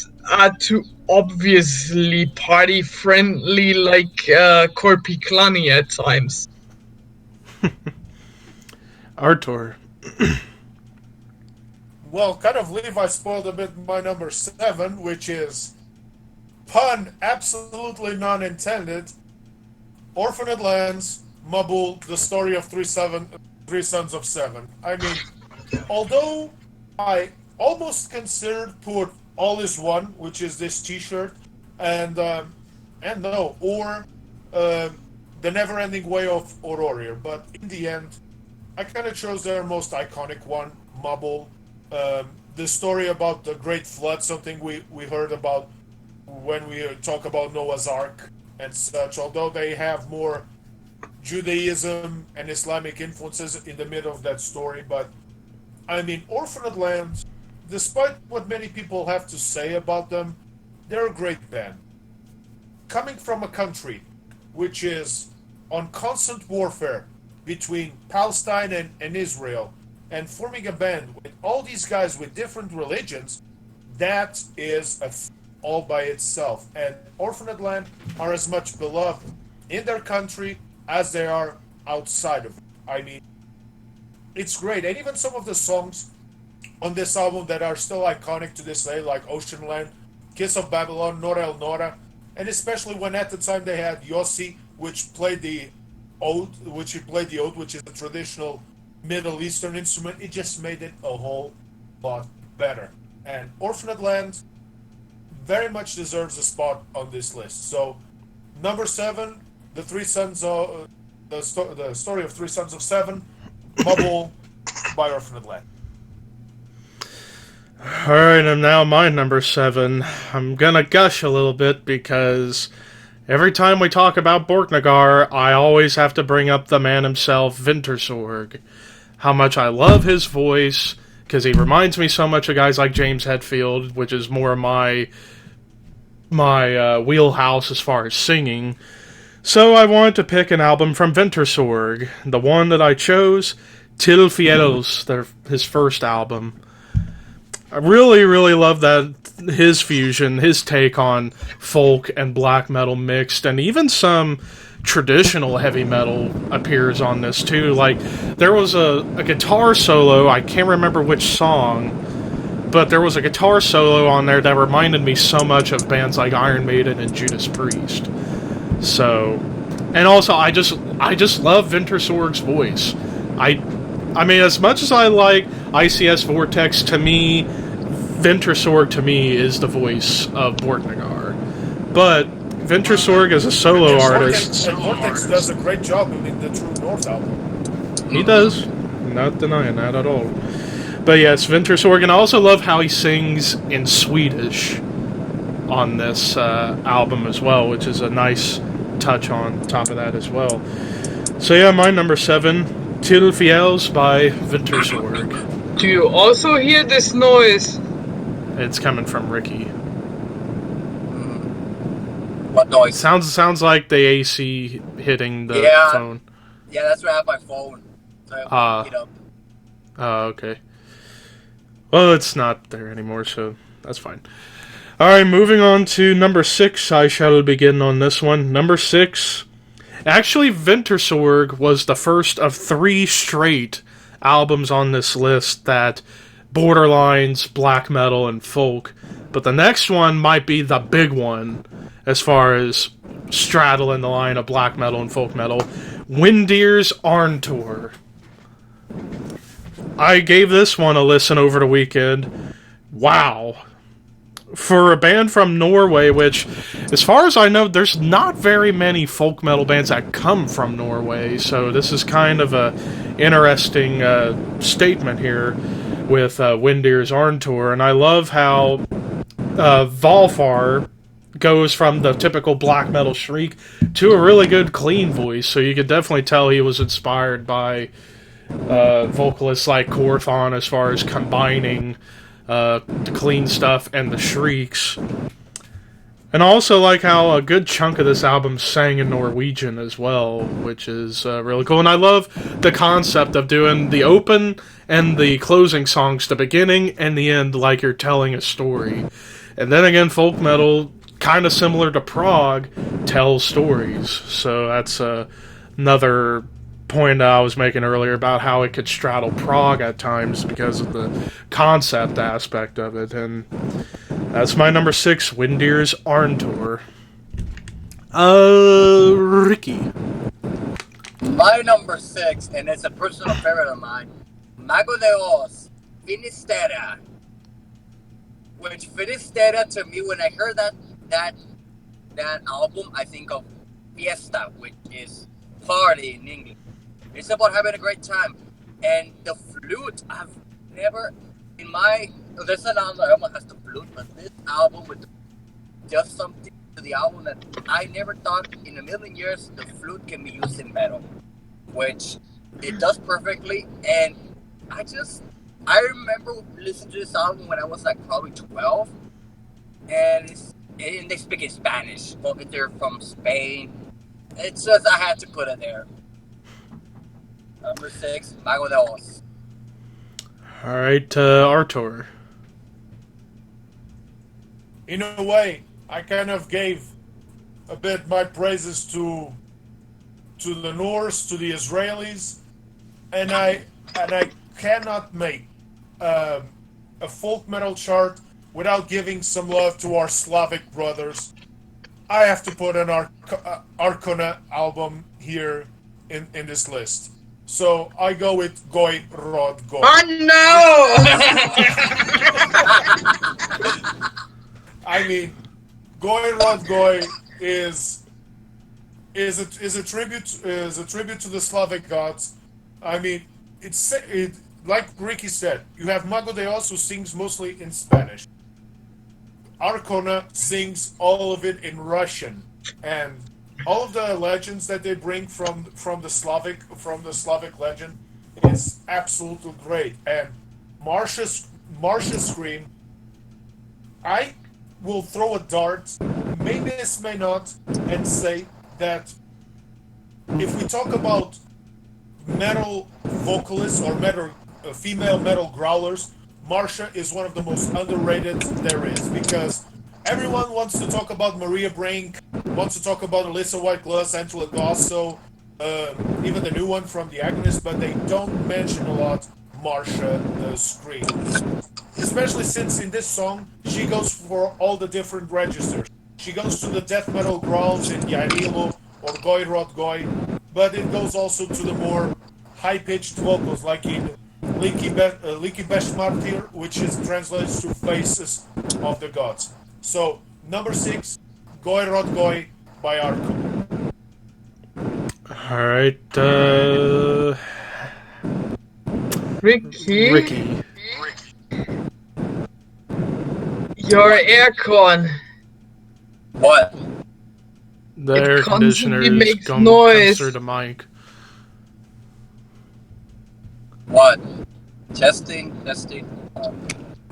[SPEAKER 3] too obviously party-friendly like Corpi Klani at times.
[SPEAKER 1] Artur.
[SPEAKER 4] Well, kind of Levi spoiled a bit my number 7, which is, pun absolutely non-intended, Orphaned Lands, Mabul, the story of three sons of seven. I mean, although I almost considered put All Is One, which is this T-shirt, or The Never Ending Way of Aurorier, but in the end, I kind of chose their most iconic one, Mabul. The story about the Great Flood, something we heard about when we talk about Noah's Ark and such, although they have more Judaism and Islamic influences in the middle of that story. But, I mean, Orphaned Land, despite what many people have to say about them, they're a great band. Coming from a country which is on constant warfare between Palestine and Israel, and forming a band with all these guys with different religions, that is all by itself. And Orphaned Land are as much beloved in their country as they are outside of it. I mean, it's great. And even some of the songs on this album that are still iconic to this day, like Ocean Land, Kiss of Babylon, Nora El Nora, and especially when at the time they had Yossi, which played the oud, which is a traditional Middle Eastern instrument. It just made it a whole lot better. And Orphaned Land very much deserves a spot on this list. So, number 7, the story of Three Sons of Seven, Bubble by Orphaned Land.
[SPEAKER 1] Alright, and now my number 7. I'm gonna gush a little bit because every time we talk about Borknagar, I always have to bring up the man himself, Wintersorg. How much I love his voice, because he reminds me so much of guys like James Hetfield, which is more my wheelhouse as far as singing. So I wanted to pick an album from Wintersorg. The one that I chose, Til Fielos, his first album. I really, really love his fusion, his take on folk and black metal mixed, and even some traditional heavy metal appears on this too. Like, there was a guitar solo, I can't remember which song, but there was a guitar solo on there that reminded me so much of bands like Iron Maiden and Judas Priest. So, and also I just love Wintersorg's voice. I mean, as much as I like ICS Vortex, to me, Wintersorg to me is the voice of Borknagar. But Wintersorg as a solo artist,
[SPEAKER 4] Vortex does a great job in the True North album.
[SPEAKER 1] He does. not denying that at all. But yes, Vintersorg, and I also love how he sings in Swedish on this album as well, which is a nice touch on top of that as well. So yeah, my number 7, Till Fjälls by Vintersorg.
[SPEAKER 3] Do you also hear this noise?
[SPEAKER 1] It's coming from Ricky.
[SPEAKER 2] What noise?
[SPEAKER 1] Sounds like the AC hitting the phone.
[SPEAKER 2] Yeah, that's where I have my phone. So I pick it up.
[SPEAKER 1] Okay. Well, it's not there anymore, so that's fine. Alright, moving on to number 6. I shall begin on this one. Number 6. Actually, Vintersorg was the first of 3 straight albums on this list that borderlines black metal and folk. But the next one might be the big one as far as straddling the line of black metal and folk metal. Windir's Artur. I gave this one a listen over the weekend. Wow. For a band from Norway, which, as far as I know, there's not very many folk metal bands that come from Norway, so this is kind of a interesting statement here with Windir's Artur, and I love how Valfar goes from the typical black metal shriek to a really good clean voice, so you could definitely tell he was inspired by vocalists like Korthon as far as combining the clean stuff and the shrieks. And I also like how a good chunk of this album sang in Norwegian as well, which is really cool. And I love the concept of doing the open and the closing songs, the beginning and the end, like you're telling a story. And then again, folk metal, kind of similar to prog, tells stories. So that's another point I was making earlier about how it could straddle prog at times because of the concept aspect of it. And that's my number 6, Windir's Artur. Ricky.
[SPEAKER 2] My number 6, and it's a personal favorite of mine, Mago de Oz, Finisterra. Which Finisterra, to me, when I heard that album, I think of Fiesta, which is party in English. It's about having a great time. And the flute, I've never, there's an album that almost has the flute, but this album with just something to the album that I never thought in a million years the flute can be used in metal, which it does perfectly. And I remember listening to this album when I was like probably 12, and they speak in Spanish, but they're from Spain. It's just, I had to put it there. Number 6, Mago de Oz.
[SPEAKER 1] Alright, Artur.
[SPEAKER 4] In a way, I kind of gave a bit my praises to the Norse, to the Israelis, and I cannot make a folk metal chart without giving some love to our Slavic brothers. I have to put an Arkona album here in this list. So I go with Goy Rod Goy.
[SPEAKER 3] Oh no!
[SPEAKER 4] I mean, Goy Rod Goy is a tribute to the Slavic gods. I mean, it's like Ricky said. You have Mago de Oz, who sings mostly in Spanish. Arkona sings all of it in Russian, and all of the legends that they bring from the Slavic legend is absolutely great. And Marsha's scream, I will throw a dart, may miss, may not, and say that if we talk about metal vocalists or female metal growlers, Marsha is one of the most underrated there is, because everyone wants to talk about Maria Brink, wants to talk about Alyssa White-Glass, Angela Gosso, even the new one from The Agonist, but they don't mention a lot Marsha Scream. Especially since in this song, she goes for all the different registers. She goes to the death metal growls in Yarilo or Goy Rod Goy, but it goes also to the more high-pitched vocals, like in Liki Besh Martyr, which translates to Faces of the Gods. So, number 6, Goy Rod Goy by Artur.
[SPEAKER 1] Alright,
[SPEAKER 3] Ricky,
[SPEAKER 1] Ricky.
[SPEAKER 3] your aircon.
[SPEAKER 2] What?
[SPEAKER 1] The
[SPEAKER 3] It
[SPEAKER 1] air conditioner
[SPEAKER 3] constantly makes
[SPEAKER 1] comes
[SPEAKER 3] noise.
[SPEAKER 1] through the mic.
[SPEAKER 2] What? Testing.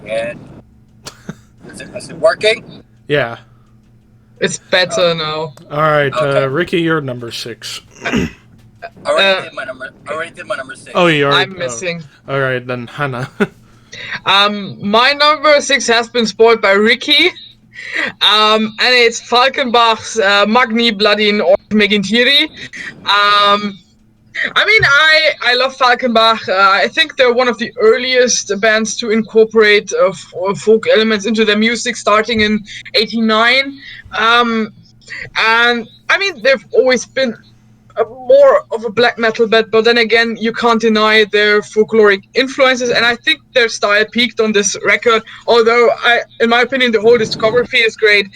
[SPEAKER 2] And is it working?
[SPEAKER 1] Yeah.
[SPEAKER 3] It's better now.
[SPEAKER 1] All right,
[SPEAKER 2] Okay.
[SPEAKER 1] Ricky, you're number 6.
[SPEAKER 2] I already did my number 6.
[SPEAKER 1] Oh, you already.
[SPEAKER 3] I'm missing.
[SPEAKER 1] All right, then Hannah.
[SPEAKER 3] My number 6 has been spoiled by Ricky. And it's Falkenbach's Magni Bladin or Megintiri. I mean, I love Falkenbach. I think they're one of the earliest bands to incorporate folk elements into their music, starting in '89. And I mean, they've always been more of a black metal band, but then again, you can't deny their folkloric influences, and I think their style peaked on this record, although in my opinion, the whole discography is great.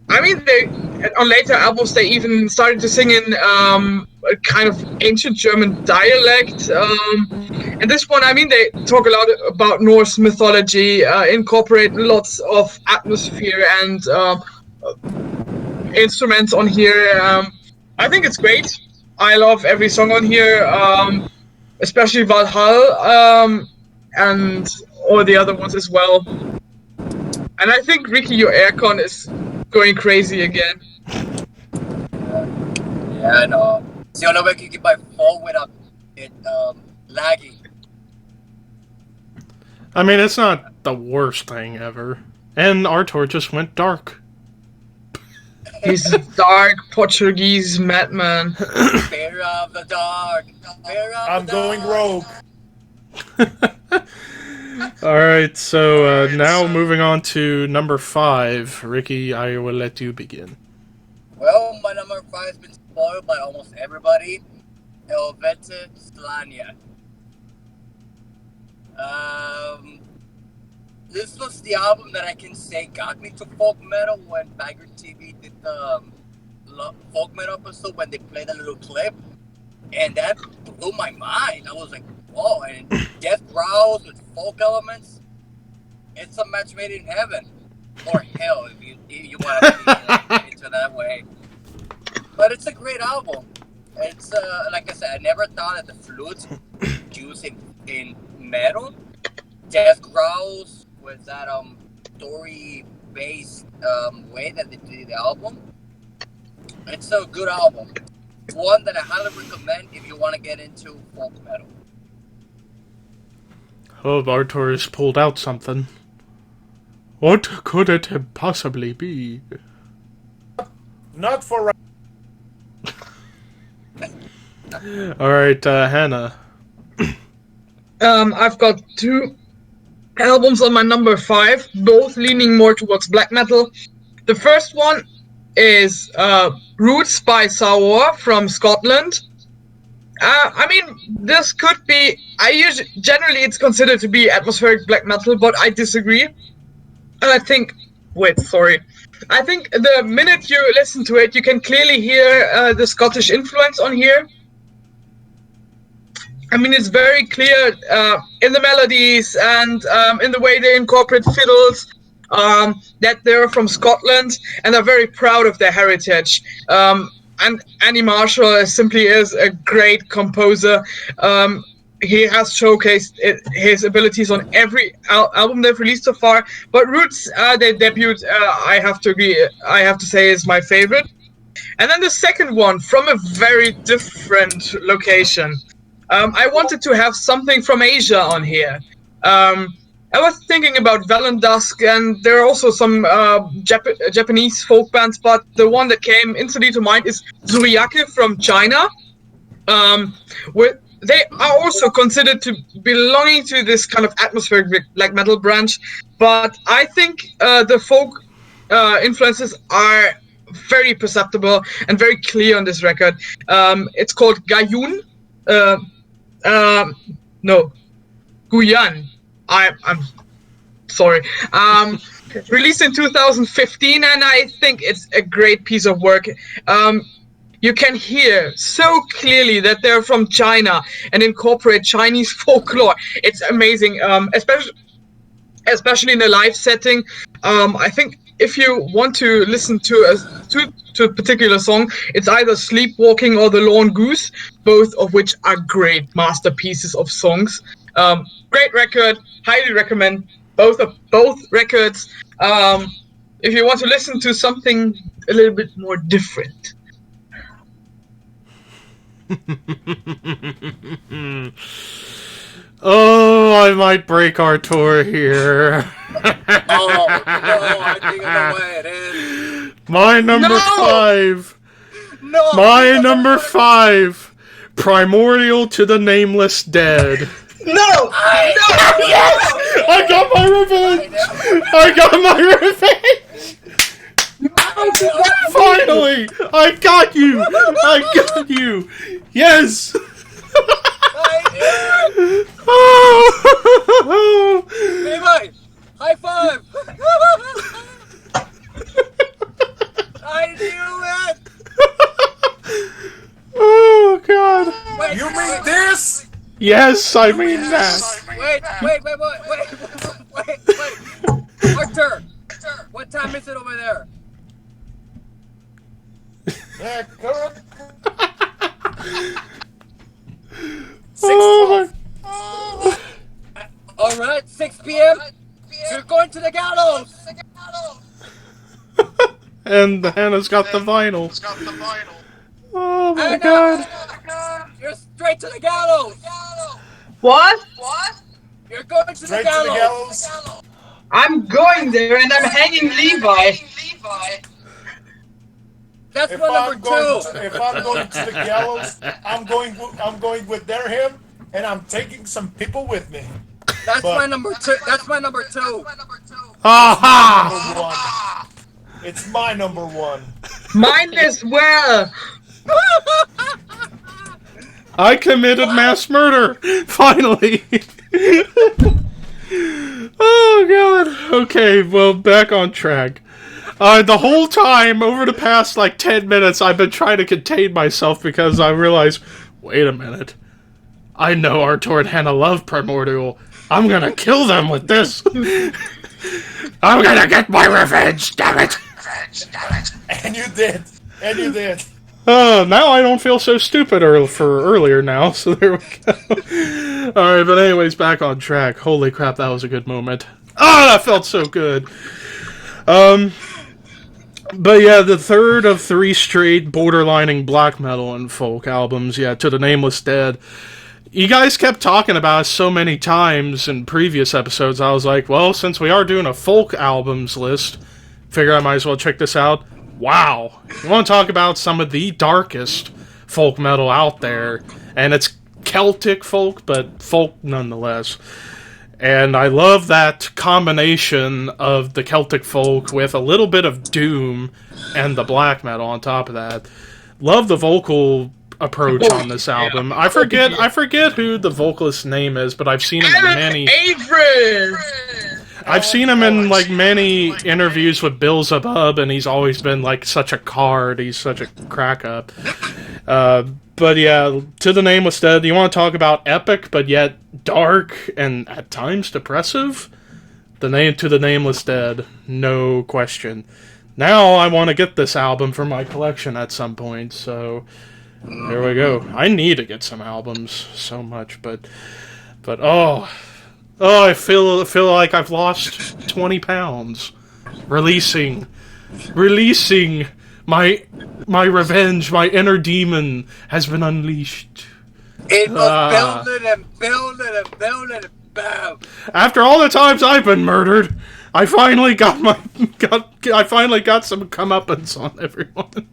[SPEAKER 3] I mean, on later albums, they even started to sing in a kind of ancient German dialect. And this one, I mean, they talk a lot about Norse mythology, incorporate lots of atmosphere and instruments on here. I think it's great. I love every song on here, especially Valhalla, and all the other ones as well. And I think, Ricky, your aircon is going crazy again.
[SPEAKER 2] Yeah, I know. It's the only way I can keep my phone without it lagging.
[SPEAKER 1] I mean, it's not the worst thing ever. And Artur just went dark.
[SPEAKER 3] He's a dark Portuguese madman.
[SPEAKER 2] Fear of the dark.
[SPEAKER 4] I'm going rogue.
[SPEAKER 1] Alright, so now moving on to number 5. Ricky, I will let you begin.
[SPEAKER 2] Well, my number 5 has been spoiled by almost everybody. Helvete Slania. This was the album that I can say got me to folk metal when Bagger TV did the folk metal episode when they played a little clip. And that blew my mind. I was like, whoa, and death growls with folk elements. It's a match made in heaven. Or hell, if you want to put it into that way. But it's a great album. It's, like I said, I never thought that the flutes used in metal. Death growls with that story-based way that they did the album. It's a good album. One that I highly recommend if you want to get into folk metal.
[SPEAKER 1] Oh, Artur has pulled out something. What could it possibly be?
[SPEAKER 4] Not for
[SPEAKER 1] Alright, Hannah.
[SPEAKER 3] I've got 2 albums on my number 5, both leaning more towards black metal. The first one is Roots by Saur from Scotland. I mean, this could be. Generally it's considered to be atmospheric black metal, but I disagree. And I think. Wait, sorry. I think the minute you listen to it, you can clearly hear the Scottish influence on here. I mean, it's very clear in the melodies and in the way they incorporate fiddles that they're from Scotland and are very proud of their heritage. And Andy Marshall simply is a great composer. He has showcased his abilities on every album they've released so far. But Roots, their debut, I have to agree. I have to say is my favorite. And then the second one from a very different location. I wanted to have something from Asia on here. I was thinking about Dusk, and there are also some Japanese folk bands, but the one that came instantly to mind is Zuriake from China. They are also considered to belonging to this kind of atmospheric black metal branch, but I think the folk influences are very perceptible and very clear on this record. It's called Gayun. No, Guyan. I'm sorry. Released in 2015, and I think it's a great piece of work. you can hear so clearly that they're from China and incorporate Chinese folklore. It's amazing, especially in a live setting. I think if you want to listen to a particular song, it's either Sleepwalking or The Lorn Goose, both of which are great masterpieces of songs. Great record, highly recommend both records. If you want to listen to something a little bit more different.
[SPEAKER 1] Oh, I might break Artur here.
[SPEAKER 2] Oh, no, I think I know what it is.
[SPEAKER 1] My number 5.
[SPEAKER 2] No!
[SPEAKER 1] My number 5. Primordial to the Nameless Dead.
[SPEAKER 3] No!
[SPEAKER 1] Yes! I got my revenge! I got my revenge! Finally! I got you! I got you! Yes! Oh!
[SPEAKER 2] Levi! High five! I knew it!
[SPEAKER 1] Oh, God.
[SPEAKER 2] Wait,
[SPEAKER 4] You mean this?
[SPEAKER 1] Yes, I mean that.
[SPEAKER 2] Wait. Artur! What time is it over there?
[SPEAKER 4] Yeah, correct.
[SPEAKER 1] Oh,
[SPEAKER 2] Alright, 6 p.m. You're going to the gallows!
[SPEAKER 1] and Hannah's got the vinyl. Oh, my
[SPEAKER 2] Hannah!
[SPEAKER 1] God.
[SPEAKER 2] You're straight to the gallows!
[SPEAKER 3] What?
[SPEAKER 2] You're going to the
[SPEAKER 4] Straight to the
[SPEAKER 2] gallows!
[SPEAKER 4] gallows.
[SPEAKER 3] I'm going there and I'm hanging Levi.
[SPEAKER 2] That's
[SPEAKER 4] If
[SPEAKER 2] my
[SPEAKER 4] I'm
[SPEAKER 2] number
[SPEAKER 4] going
[SPEAKER 2] 2!
[SPEAKER 4] to the gallows, I'm going with their him, and I'm taking some people with me.
[SPEAKER 2] That's
[SPEAKER 4] But-
[SPEAKER 2] my number 2. That's my number 2.
[SPEAKER 1] Aha!
[SPEAKER 4] Number 1. It's my number 1.
[SPEAKER 3] Mine as well.
[SPEAKER 1] I committed mass murder! Finally! Oh, God. Okay, well, back on track. The whole time, over the past, 10 minutes, I've been trying to contain myself because I realized, wait a minute. I know Artur and Hannah love Primordial. I'm gonna kill them with this. I'm gonna get my revenge, damn it.
[SPEAKER 4] And you did.
[SPEAKER 1] Now I don't feel so stupid for earlier now, so there we go. Alright, but anyways, back on track. Holy crap, that was a good moment. That felt so good. But yeah, the third of 3 straight borderlining black metal and folk albums, To the Nameless Dead. You guys kept talking about it so many times in previous episodes, I was like, well, since we are doing a folk albums list, figure I might as well check this out. Wow. You want to talk about some of the darkest folk metal out there, and it's Celtic folk, but folk nonetheless. And I love that combination of the Celtic folk with a little bit of doom and the black metal on top of that. Love the vocal approach on this album. I forget who the vocalist's name is, but I've seen him in many.
[SPEAKER 3] Avery.
[SPEAKER 1] I've seen him in many interviews with Bill Zabub, and he's always been such a card. He's such a crack up. But yeah, To the Nameless Dead. You want to talk about epic, but yet dark and at times depressive? To the Nameless Dead, no question. Now I want to get this album for my collection at some point. So there we go. I need to get some albums so much, but I feel like I've lost 20 pounds. Releasing my revenge, my inner demon has been unleashed.
[SPEAKER 2] It was building and bam!
[SPEAKER 1] After all the times I've been murdered, I finally got some comeuppance on everyone.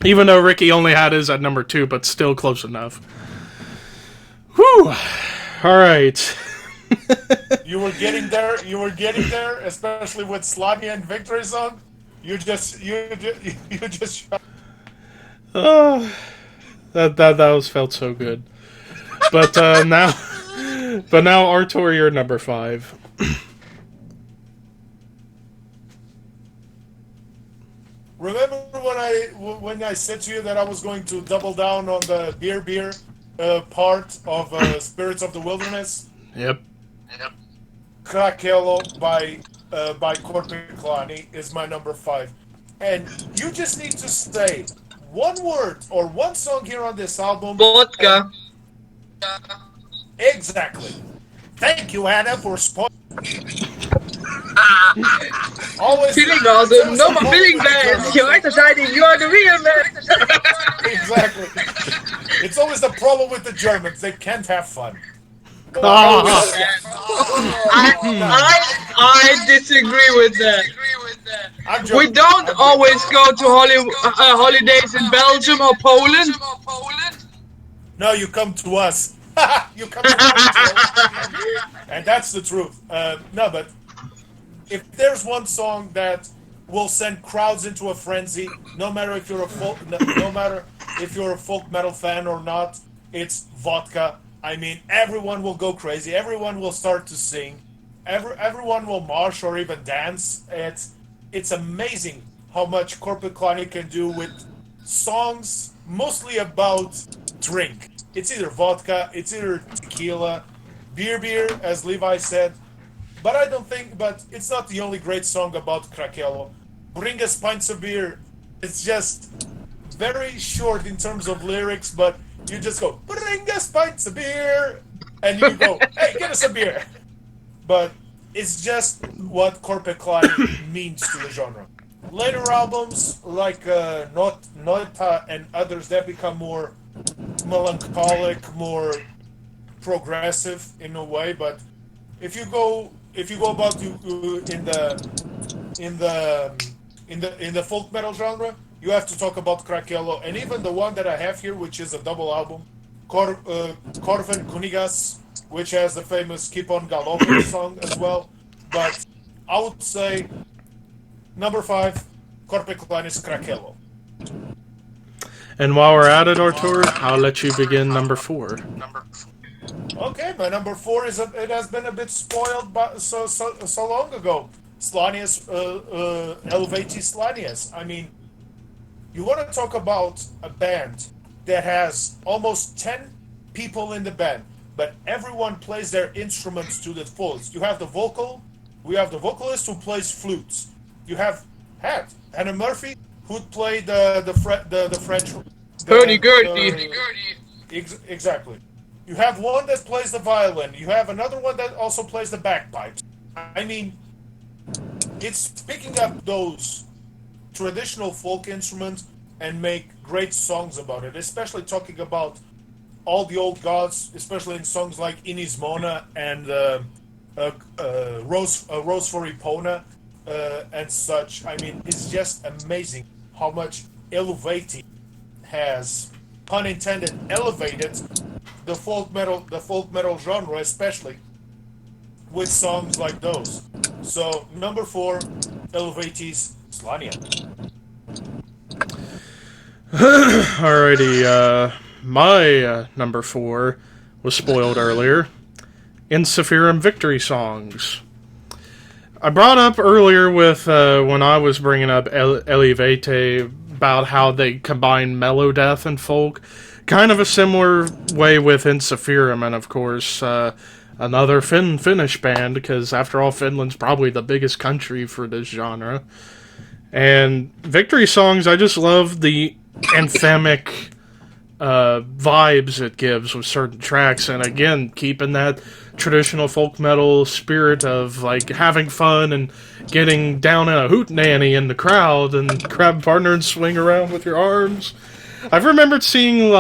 [SPEAKER 1] Even though Ricky only had his at number 2, but still close enough. Whew. Alright.
[SPEAKER 4] You were getting there, especially with Slimy and Victory song. You just
[SPEAKER 1] that felt so good. But now Artur, you're number 5.
[SPEAKER 4] remember when I said to you that I was going to double down on the beer part of Spirits of the Wilderness?
[SPEAKER 1] Yep.
[SPEAKER 4] Craquello by Corpiclani is my number 5. And you just need to say one word or one song here on this album.
[SPEAKER 3] Vodka.
[SPEAKER 4] Exactly. Thank you, Anna, for spoiling. Always
[SPEAKER 3] Feeling awesome. No more feeling bad. Your eyes are shining. You are the real man.
[SPEAKER 4] Exactly. It's always the problem with the Germans. They can't have fun.
[SPEAKER 3] I disagree with that. We don't always go to holidays in Belgium or Poland.
[SPEAKER 4] No, you come to us. You come to us. And that's the truth. No, but if there's one song that will send crowds into a frenzy, no matter if you're a folk metal fan or not, it's Vodka. I mean, everyone will go crazy. Everyone will start to sing. Everyone will march or even dance. It's amazing how much Corpiclani can do with songs mostly about drink. It's either vodka, it's either tequila, beer, as Levi said. But it's not the only great song about Craquello. Bring us pints of beer. It's just very short in terms of lyrics, but you just go, bring us pints of beer, and you go, hey, get us a beer. But it's just what Corpiclani means to the genre. Later albums, like Nota and others, that become more melancholic, more progressive in a way. But if you go about in the folk metal genre, you have to talk about Craquello, and even the one that I have here, which is a double album, Corven Kunigas, which has the famous Keep on Galopin song as well. But I would say number 5, Corpiclani's Craquello.
[SPEAKER 1] And while we're at it, Artur, I'll let you begin number 4.
[SPEAKER 4] Okay, my number 4 it has been a bit spoiled so long ago. Slanius, Elevati Slanius. I mean, you want to talk about a band that has almost 10 people in the band, but everyone plays their instruments to the fullest. You have the vocalist who plays flutes. You have Hannah Murphy who played the French.
[SPEAKER 3] Hurdy-gurdy.
[SPEAKER 4] Exactly. You have one that plays the violin. You have another one that also plays the bagpipes. I mean, it's picking up those traditional folk instruments and make great songs about it, especially talking about all the old gods, especially in songs like Inis Mona and Rose for Epona and such. I mean, it's just amazing how much Elevati has, pun intended, elevated the folk metal genre, especially with songs like those. So number 4, Elevati's Slania.
[SPEAKER 1] Alrighty, my number 4 was spoiled earlier. Insiphirum Victory Songs. I brought up earlier with when I was bringing up Elevate about how they combine melodeath and folk. Kind of a similar way with Insiphirum, and of course another Finnish band, because after all, Finland's probably the biggest country for this genre. And Victory Songs, I just love the anthemic vibes it gives with certain tracks, and again, keeping that traditional folk metal spirit of like having fun and getting down in a hootenanny in the crowd and grab a partner and swing around with your arms. I've remembered seeing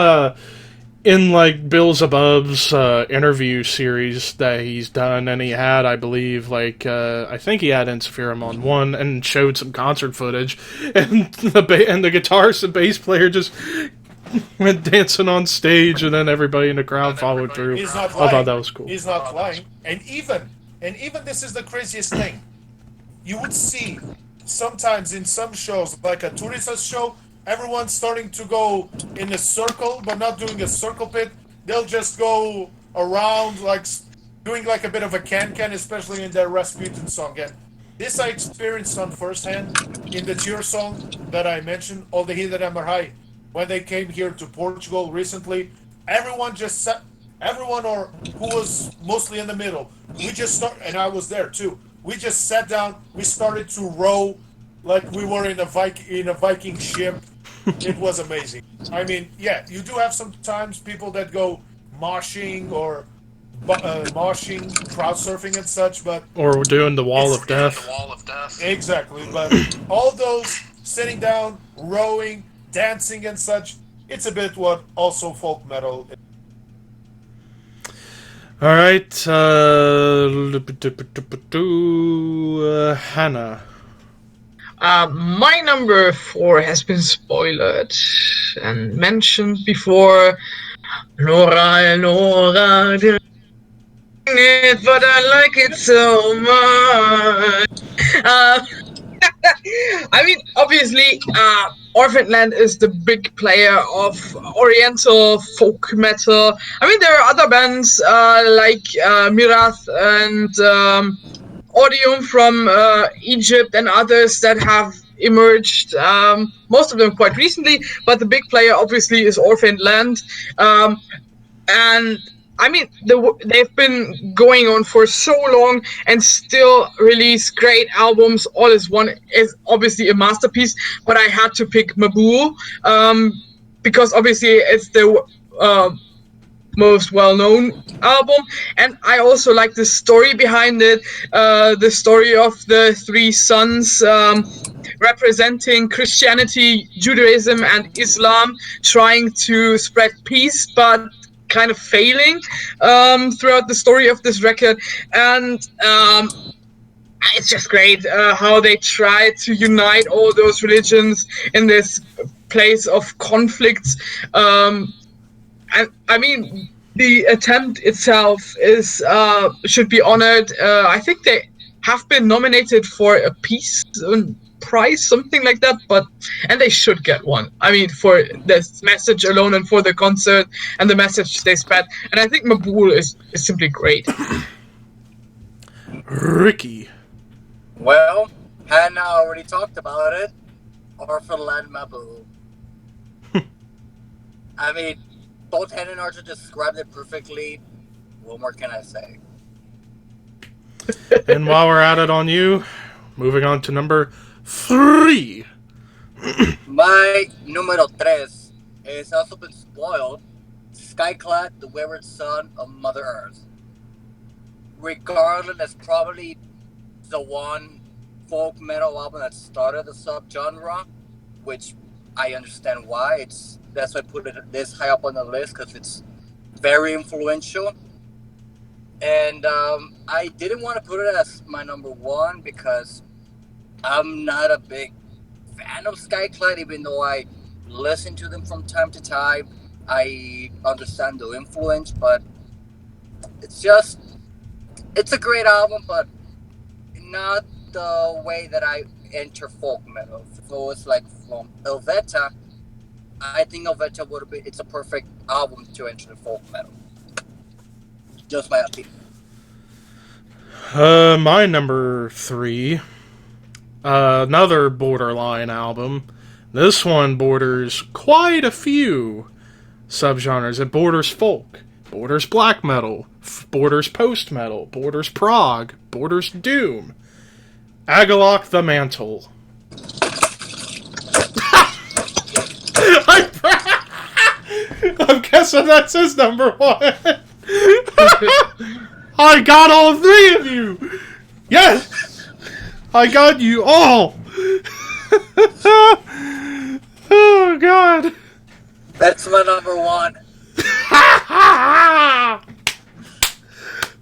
[SPEAKER 1] in like Bill Zabub's interview series that he's done, and he had, I believe, like I think he had Insiphirum on one and showed some concert footage, and the guitarist and bass player just went dancing on stage, and then everybody in the crowd followed through.
[SPEAKER 4] He's not
[SPEAKER 1] I thought that was cool.
[SPEAKER 4] He's not lying. And even this is the craziest thing. You would see sometimes in some shows, like a Turisas show, everyone's starting to go in a circle, but not doing a circle pit. They'll just go around, like doing like a bit of a can-can, especially in their Rasputin song. And This I experienced on first hand in the cheer song that I mentioned, All the Hidden High. When they came here to Portugal recently, everyone just sat, everyone or who was mostly in the middle, we just start, and I was there too. We just sat down, we started to row like we were in a Viking ship. It was amazing. I mean, yeah, you do have sometimes people that go moshing or moshing, crowd surfing and such, but
[SPEAKER 1] Or doing the Wall
[SPEAKER 4] it's
[SPEAKER 1] of Death.
[SPEAKER 4] exactly. But all those sitting down, rowing, dancing and such, it's a bit what also folk metal is.
[SPEAKER 1] All right, Hannah.
[SPEAKER 3] My number 4 has been spoiled and mentioned before. Nora, Nora, it, but I like it so much. I mean, obviously, Orphan Land is the big player of Oriental folk metal. I mean, there are other bands like Mirath and Odium from Egypt and others that have emerged, most of them quite recently, but the big player obviously is Orphan Land. And I mean, they've been going on for so long and still release great albums. All is One is obviously a masterpiece, but I had to pick Mabul because obviously it's the most well-known album, and I also like the story behind it, the story of the three sons representing Christianity, Judaism, and Islam, trying to spread peace, but kind of failing throughout the story of this record. And it's just great how they try to unite all those religions in this place of conflicts. And I mean, the attempt itself is should be honored. I think they have been nominated for a Peace Prize, something like that, and they should get one. I mean, for this message alone and for the concert and the message they spread. And I think Mabul is simply great.
[SPEAKER 1] Ricky.
[SPEAKER 2] Well, Hannah already talked about it. Orphan Land Mabul. I mean, both Hannah and Artur described it perfectly. What more can I say?
[SPEAKER 1] And while we're at it on you, moving on to number 3.
[SPEAKER 2] My numero 3 is also been spoiled. Skyclad, the wayward son of Mother Earth. Regardless, that's probably the one folk metal album that started the subgenre, which I understand why. That's why I put it this high up on the list, because it's very influential. And I didn't want to put it as my number 1 because I'm not a big fan of Skyclad, even though I listen to them from time to time. I understand the influence, but it's a great album, but not the way that I enter folk metal. So it's like from Helveta, I think Helveta it's a perfect album to enter the folk metal. Just my opinion.
[SPEAKER 1] My number 3, another borderline album. This one borders quite a few subgenres. It borders folk, borders black metal, borders post metal, borders prog, borders doom. Agalok the Mantle. I'm guessing that's his number 1. I got all 3 of you. Yes, I got you all. Oh God.
[SPEAKER 2] That's my number 1.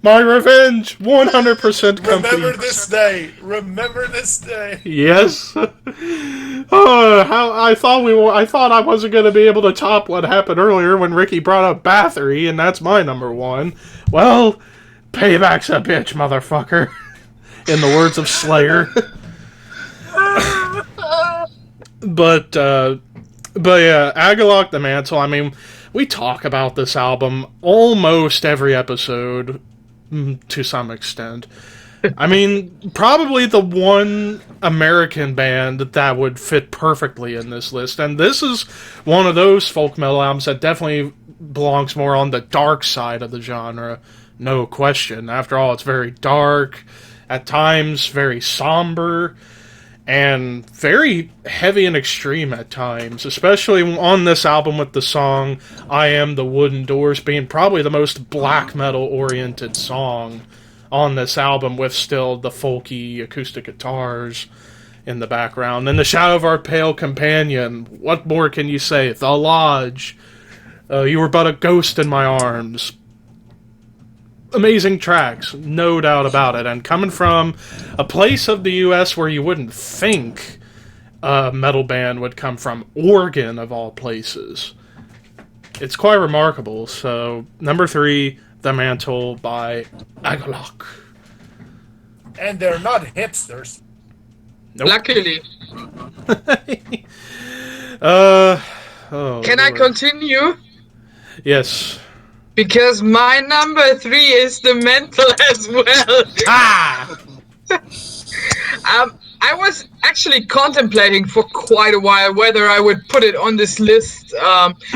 [SPEAKER 1] My revenge, 100% complete.
[SPEAKER 4] Remember this day. Remember this day.
[SPEAKER 1] Yes. I thought I wasn't going to be able to top what happened earlier when Ricky brought up Bathory, and that's my number 1. Well, payback's a bitch, motherfucker. In the words of Slayer. But yeah, Agalok the Mantle, I mean, we talk about this album almost every episode, to some extent. I mean, probably the one American band that would fit perfectly in this list. And this is one of those folk metal albums that definitely belongs more on the dark side of the genre. No question. After all, it's very dark, at times very somber, and very heavy and extreme at times, especially on this album with the song I Am the Wooden Doors being probably the most black metal oriented song on this album, with still the folky acoustic guitars in the background. In the Shadow of Our Pale Companion, what more can you say? The Lodge, You Were But a Ghost in My Arms. Amazing tracks, no doubt about it. And coming from a place of the U.S. where you wouldn't think a metal band would come from, Oregon of all places, it's quite remarkable. So, number 3, The Mantle by a.k.a.
[SPEAKER 4] And they're not hipsters.
[SPEAKER 1] Nope.
[SPEAKER 3] Luckily.
[SPEAKER 1] Can
[SPEAKER 3] I continue?
[SPEAKER 1] Yes.
[SPEAKER 3] Because my number 3 is The Mental as well.
[SPEAKER 1] Ah!
[SPEAKER 3] I was actually contemplating for quite a while whether I would put it on this list,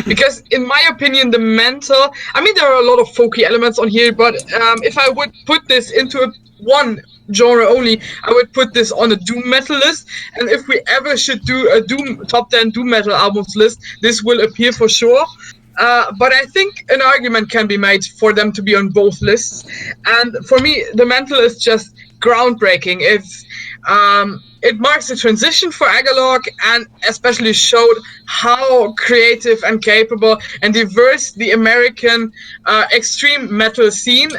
[SPEAKER 3] because in my opinion, The Mental, I mean, there are a lot of folky elements on here, but if I would put this into one genre only, I would put this on a doom metal list. And if we ever should do a top 10 doom metal albums list, this will appear for sure. But I think an argument can be made for them to be on both lists. And for me, The Mental is just groundbreaking. It marks a transition for a.k.a. and especially showed how creative and capable and diverse the American extreme metal scene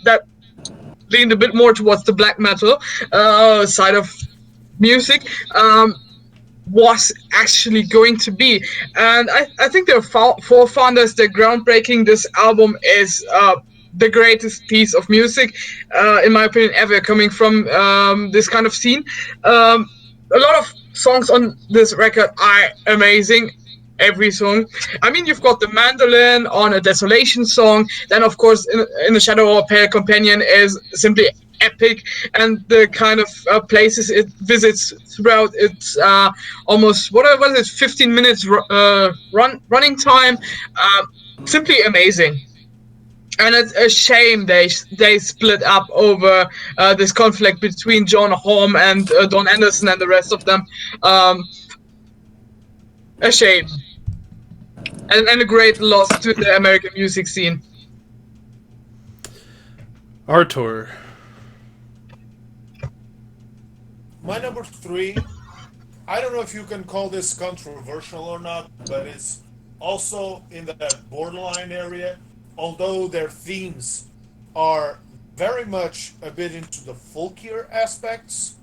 [SPEAKER 3] that leaned a bit more towards the black metal side of music was actually going to be. And I think their forefathers, they're groundbreaking. This album is the greatest piece of music, in my opinion, ever coming from this kind of scene. A lot of songs on this record are amazing. Every song. I mean, you've got the mandolin on a Desolation song. Then, of course, in the Shadow of a Pale Companion is simply epic, and the kind of places it visits throughout its almost, what is it, 15 minutes running time. Simply amazing. And it's a shame they split up over this conflict between John Holm and Don Anderson and the rest of them. A shame. And a great loss to the American music scene.
[SPEAKER 1] Artur.
[SPEAKER 4] My number 3, I don't know if you can call this controversial or not, but it's also in that borderline area. Although their themes are very much a bit into the folkier aspects,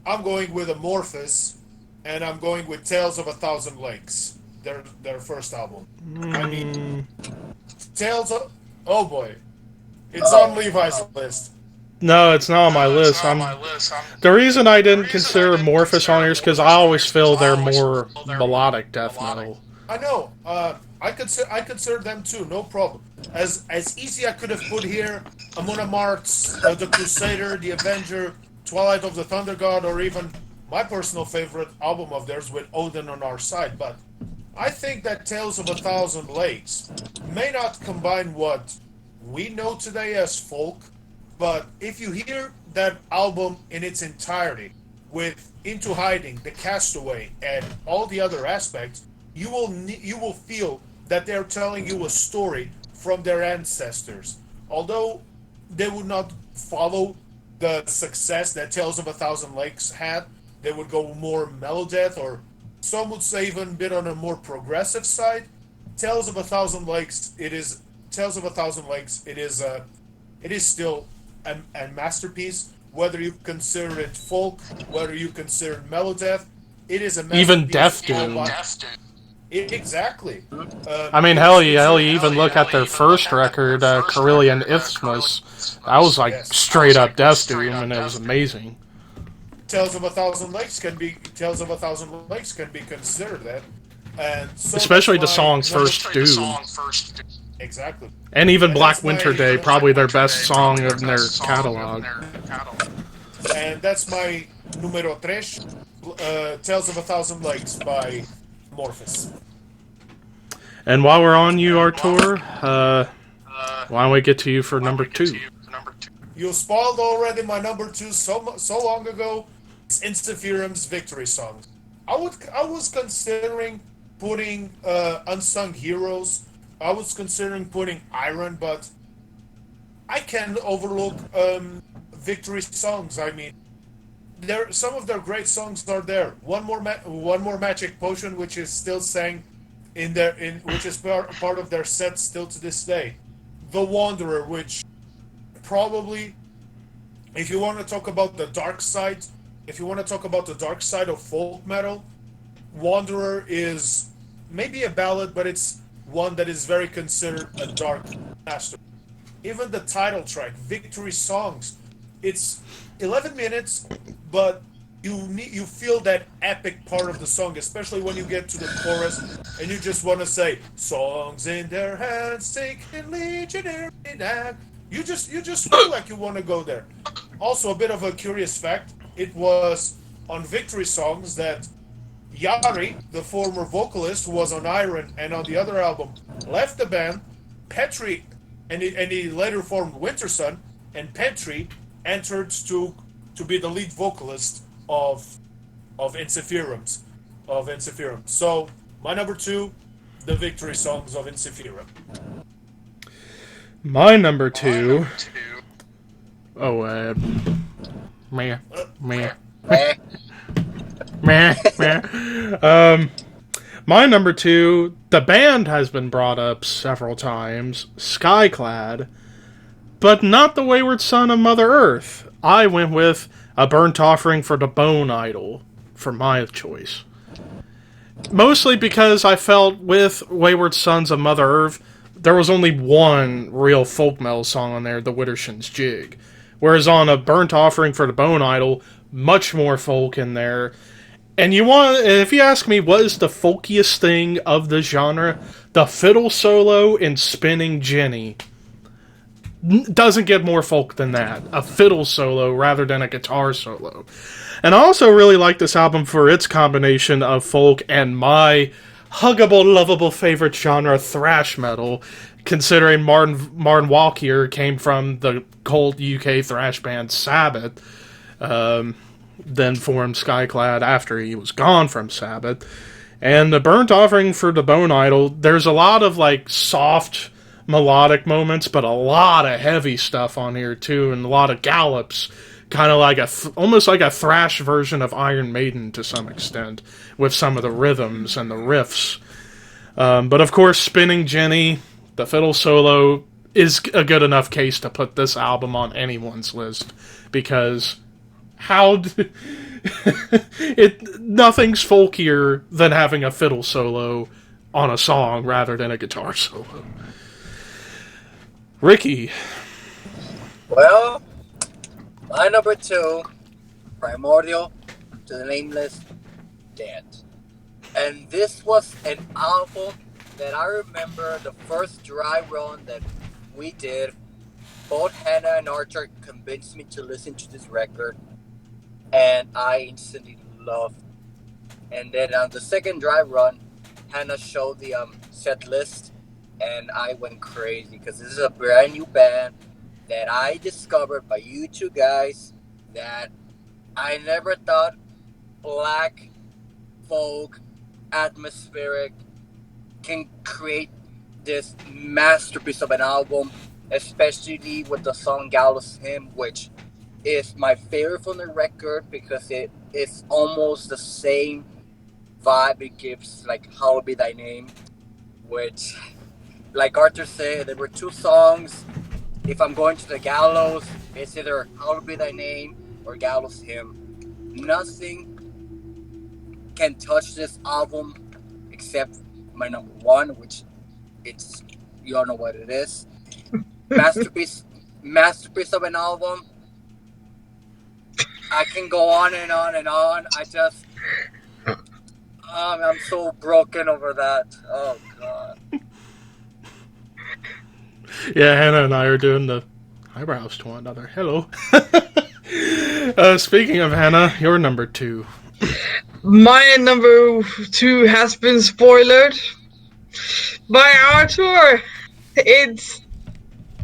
[SPEAKER 4] I'm going with Amorphous, and I'm going with Tales of a Thousand Lakes, their first album. I mean, Tales of... Oh boy. It's on Levi's list.
[SPEAKER 1] No, it's not on my list. The reason I didn't consider Amorphous on here is because I always feel they're more melodic death metal.
[SPEAKER 4] I know. I consider them too. No problem. As easy I could have put here Amon Amarth's The Crusader, The Avenger, Twilight of the Thunder God, or even my personal favorite album of theirs with Odin on Our Side. But I think that Tales of a Thousand Lakes may not combine what we know today as folk, but if you hear that album in its entirety, with Into Hiding, The Castaway, and all the other aspects, you will feel that they're telling you a story from their ancestors. Although they would not follow the success that Tales of a Thousand Lakes had, they would go more melodeath, or some would say even a bit on a more progressive side. Tales of a Thousand Lakes, it is still a masterpiece. Whether you consider it folk, whether you consider it melodeath, it is a masterpiece.
[SPEAKER 1] Even Death Doom.
[SPEAKER 4] Exactly.
[SPEAKER 1] I mean, hell, you even look at their first record, Carillion Isthmus. That was like straight up Death Doom, and it was amazing.
[SPEAKER 4] Tales of a Thousand Lakes can be considered that, and so
[SPEAKER 1] especially the song's first Doom.
[SPEAKER 4] Exactly.
[SPEAKER 1] And even
[SPEAKER 4] And
[SPEAKER 1] Black
[SPEAKER 4] that's
[SPEAKER 1] Winter
[SPEAKER 4] my-
[SPEAKER 1] Day, probably their best song in their catalog.
[SPEAKER 4] And that's my numero tres, Tales of a Thousand Lakes by Morphus.
[SPEAKER 1] And while we're on you, Artur, why don't we get to you for number 2?
[SPEAKER 4] You spoiled already my number 2 so long ago. It's Interferum's Victory Songs. I was considering putting Unsung Heroes. I was considering putting Iron, but I can overlook Victory Songs. I mean, some of their great songs are there. One more Magic Potion, which is still sang which is part of their set still to this day. The Wanderer, which probably, if you want to talk about the dark side, of folk metal, Wanderer is maybe a ballad, but it's one that is very considered a dark masterpiece. Even the title track, Victory Songs, it's 11 minutes, but you feel that epic part of the song, especially when you get to the chorus and you just want to say songs in their hands, taking legionary act. You just feel like you want to go there. Also, a bit of a curious fact: it was on Victory Songs that Yari, the former vocalist who was on Iron and on the other album, left the band. Petri, and he later formed Winter Sun, and Petri entered to be the lead vocalist of Interferums. So my number 2, the Victory Songs of Interferum.
[SPEAKER 1] My number 2. Oh, meh. My number 2, the band has been brought up several times, Skyclad, but not the Wayward Son of Mother Earth. I went with A Burnt Offering for the Bone Idol for my choice. Mostly because I felt with Wayward Sons of Mother Earth, there was only one real folk metal song on there, The Widdershins Jig. Whereas on A Burnt Offering for the Bone Idol, much more folk in there. And if you ask me what is the folkiest thing of the genre, the fiddle solo in Spinning Jenny doesn't get more folk than that. A fiddle solo rather than a guitar solo. And I also really like this album for its combination of folk and my huggable, lovable favorite genre, thrash metal, considering Martin Walker came from the cult UK thrash band Sabbath, then formed Skyclad after he was gone from Sabbath. And the Burnt Offering for the Bone Idol, there's a lot of soft melodic moments, but a lot of heavy stuff on here too, and a lot of gallops, kind of almost like a thrash version of Iron Maiden to some extent, with some of the rhythms and the riffs. But of course, Spinning Jenny, the fiddle solo, is a good enough case to put this album on anyone's list, because nothing's folkier than having a fiddle solo on a song rather than a guitar solo. Ricky.
[SPEAKER 2] Well, my number 2, Primordial to the Nameless Dance. And this was an album that I remember the first dry run that we did. Both Hannah and Artur convinced me to listen to this record, and I instantly loved it. And then on the second dry run, Hannah showed the set list, and I went crazy because this is a brand new band that I discovered by you two guys that I never thought black folk atmospheric can create this masterpiece of an album, especially with the song Gallows Hymn, which is my favorite from the record because it is almost the same vibe it gives, like Hallowed Be Thy Name, which, like Artur said, there were 2 songs. If I'm going to the gallows, it's either Hallowed Be Thy Name or Gallows Hymn. Nothing can touch this album except my number 1, which it's, you all know what it is. Masterpiece of an album. I can go on and on and on. I'm so broken over that. Oh God.
[SPEAKER 1] Yeah, Hannah and I are doing the eyebrows to one another. Hello. Speaking of Hannah, you're number 2.
[SPEAKER 3] My number 2 has been spoiled by Artur. It's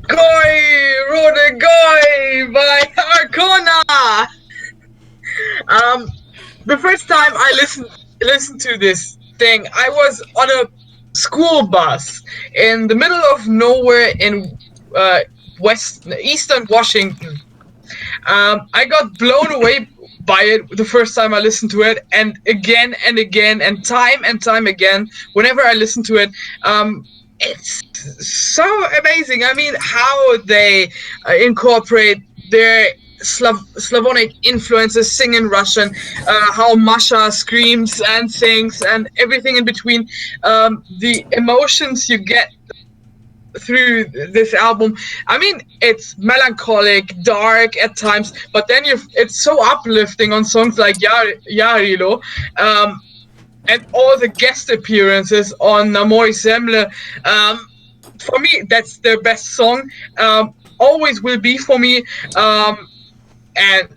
[SPEAKER 3] Koi Rode Goi by Arcona. Um, the first time I listened to this thing, I was on a school bus in the middle of nowhere in uh, eastern Washington. I got blown away by it the first time I listened to it, and again, and time again. Whenever I listen to it, it's so amazing. I mean, how they incorporate their Slavonic influences, sing in Russian, how Masha screams and sings, and everything in between. The emotions you get through this album. I mean, it's melancholic, dark at times, but then it's so uplifting on songs like Yarilo, and all the guest appearances on Namoi Semle. For me, that's their best song. Always will be for me. And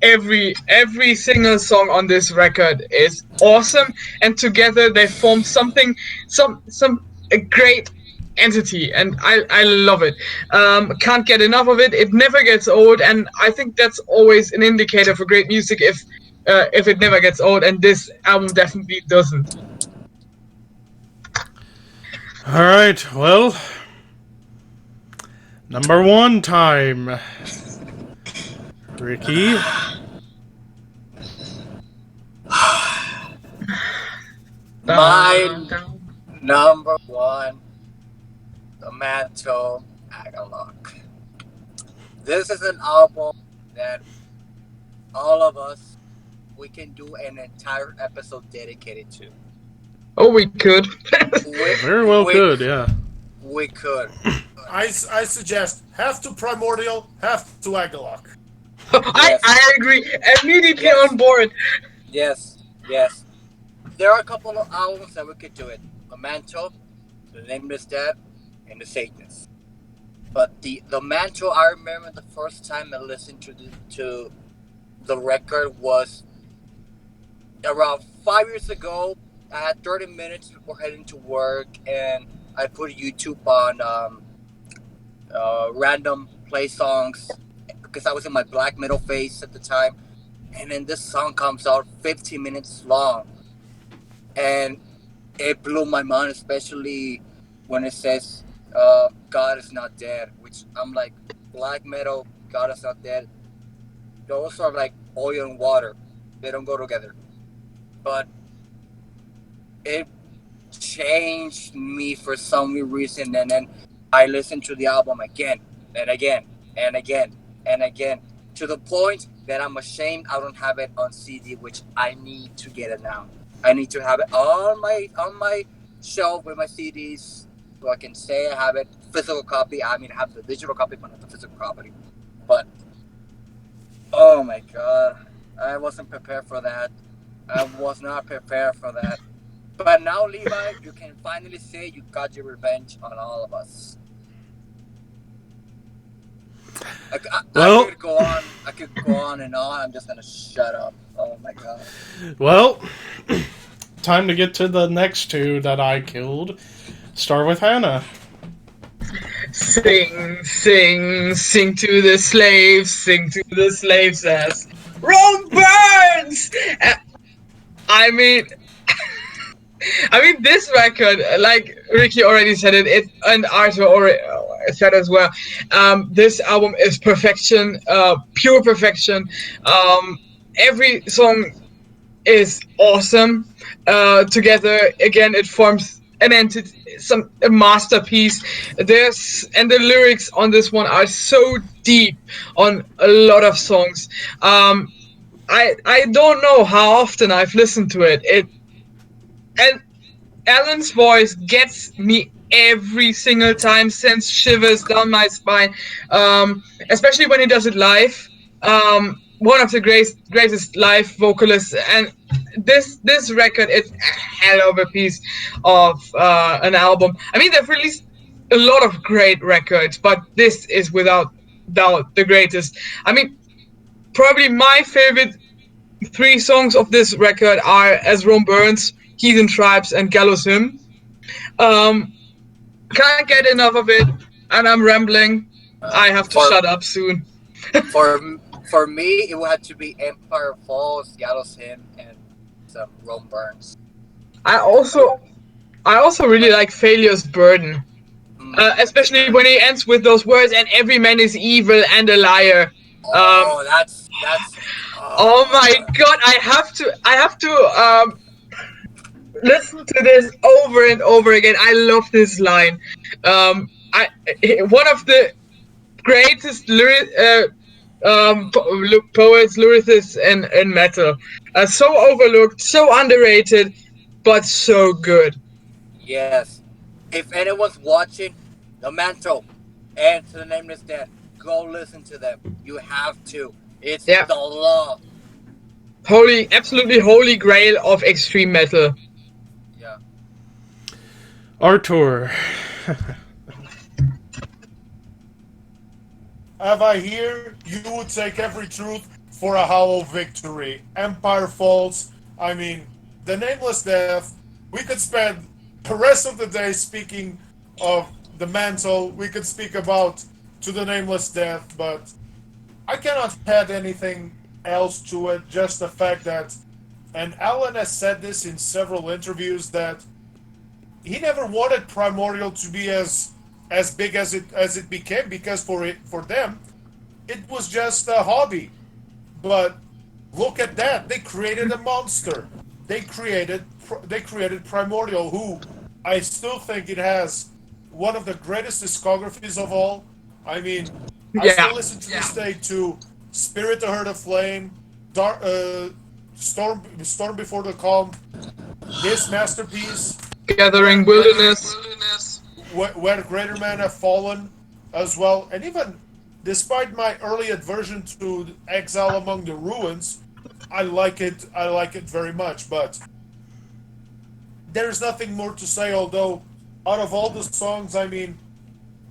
[SPEAKER 3] every single song on this record is awesome, and together they form something, some a great entity, and I love it. Can't get enough of it. It never gets old, and I think that's always an indicator for great music if it never gets old, and this album definitely doesn't.
[SPEAKER 1] All right, well, number 1 time. Ricky.
[SPEAKER 2] My number 1, The Mantle, Agalok. This is an album that all of us, we can do an entire episode dedicated to.
[SPEAKER 3] Oh, we could.
[SPEAKER 1] Very well could, yeah.
[SPEAKER 2] We could.
[SPEAKER 4] I suggest half to Primordial, half to Agalok.
[SPEAKER 3] Yes. I agree. Immediately on board.
[SPEAKER 2] Yes. There are a couple of albums that we could do it. The Mantle, The Nameless Dead, and The Satanist. But the Mantle, I remember the first time I listened to the record was around 5 years ago. I had 30 minutes before heading to work, and I put YouTube on random play songs because I was in my black metal phase at the time. And then this song comes out 15 minutes long. And it blew my mind, especially when it says, God is not dead, which I'm like, black metal, God is not dead. Those are like oil and water. They don't go together. But it changed me for some reason, and then I listened to the album again and again and again and again, to the point that I'm ashamed I don't have it on CD, which I need to get it now. I need to have it on my shelf with my CDs, so I can say I have it physical copy. I mean, I have the digital copy, but not the physical copy. But oh my god, I wasn't prepared for that. I was not prepared for that. But now, Levi, you can finally say you got your revenge on all of us. I could go on. I could go on and on. I'm just gonna shut up. Oh my god.
[SPEAKER 1] Well, time to get to the next 2 that I killed. Start with Hannah.
[SPEAKER 3] Sing, sing, sing to the slaves as Rome burns! I mean, this record, like Ricky already said it and Artur already said as well. This album is perfection, pure perfection. Every song is awesome. Together, again, it forms an entity, a masterpiece. And the lyrics on this one are so deep on a lot of songs. I don't know how often I've listened to it. And Alan's voice gets me every single time, sends shivers down my spine, especially when he does it live. One of the greatest live vocalists, and this record is a hell of a piece of an album. I mean, they've released a lot of great records, but this is without doubt the greatest. I mean, probably my favorite 3 songs of this record are As Rome Burns, Heathen Tribes, and Gallows Hymn. Um, can't get enough of it, and I'm rambling. I have to
[SPEAKER 2] For
[SPEAKER 3] shut up soon.
[SPEAKER 2] for for me, it would have to be Empire Falls, Gallows Hymn, and some Rome Burns.
[SPEAKER 3] I also really like Failure's Burden, especially when he ends with those words, and every man is evil and a liar.
[SPEAKER 2] That's.
[SPEAKER 3] Oh my god, I have to listen to this over and over again. I love this line. One of the greatest poets, lyricists in metal. So overlooked, so underrated, but so good.
[SPEAKER 2] Yes. If anyone's watching, The Mantle and To the Nameless Death, go listen to them. You have to. It's the law.
[SPEAKER 3] Absolutely holy grail of extreme metal.
[SPEAKER 2] Yeah.
[SPEAKER 1] Artur.
[SPEAKER 4] Have I here, you would take every truth for a hollow victory. Empire Falls, I mean, The Nameless Death. We could spend the rest of the day speaking of The Mantle. We could speak about To the Nameless Death, but I cannot add anything else to it. Just the fact that, and Alan has said this in several interviews, that he never wanted Primordial to be as big as it became, because for them it was just a hobby. But look at that, they created a monster. They created Primordial, who I still think it has one of the greatest discographies of all. I mean, I still listen to this day to Spirit the Heart of Flame, Storm Before the Calm, this masterpiece,
[SPEAKER 3] Gathering Wilderness,
[SPEAKER 4] where greater men have fallen as well. And even despite my early aversion to Exile Among the Ruins, I like it very much. But there's nothing more to say, although out of all the songs, I mean,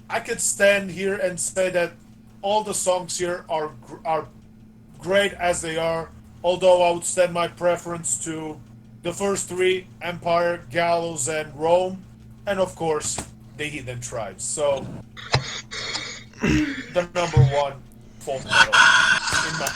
[SPEAKER 4] I could stand here and say that all the songs here are great as they are, although I would stand my preference to the first 3, Empire, Gallows, and Rome, and of course the Heathen Tribes. So the number 1 folk metal.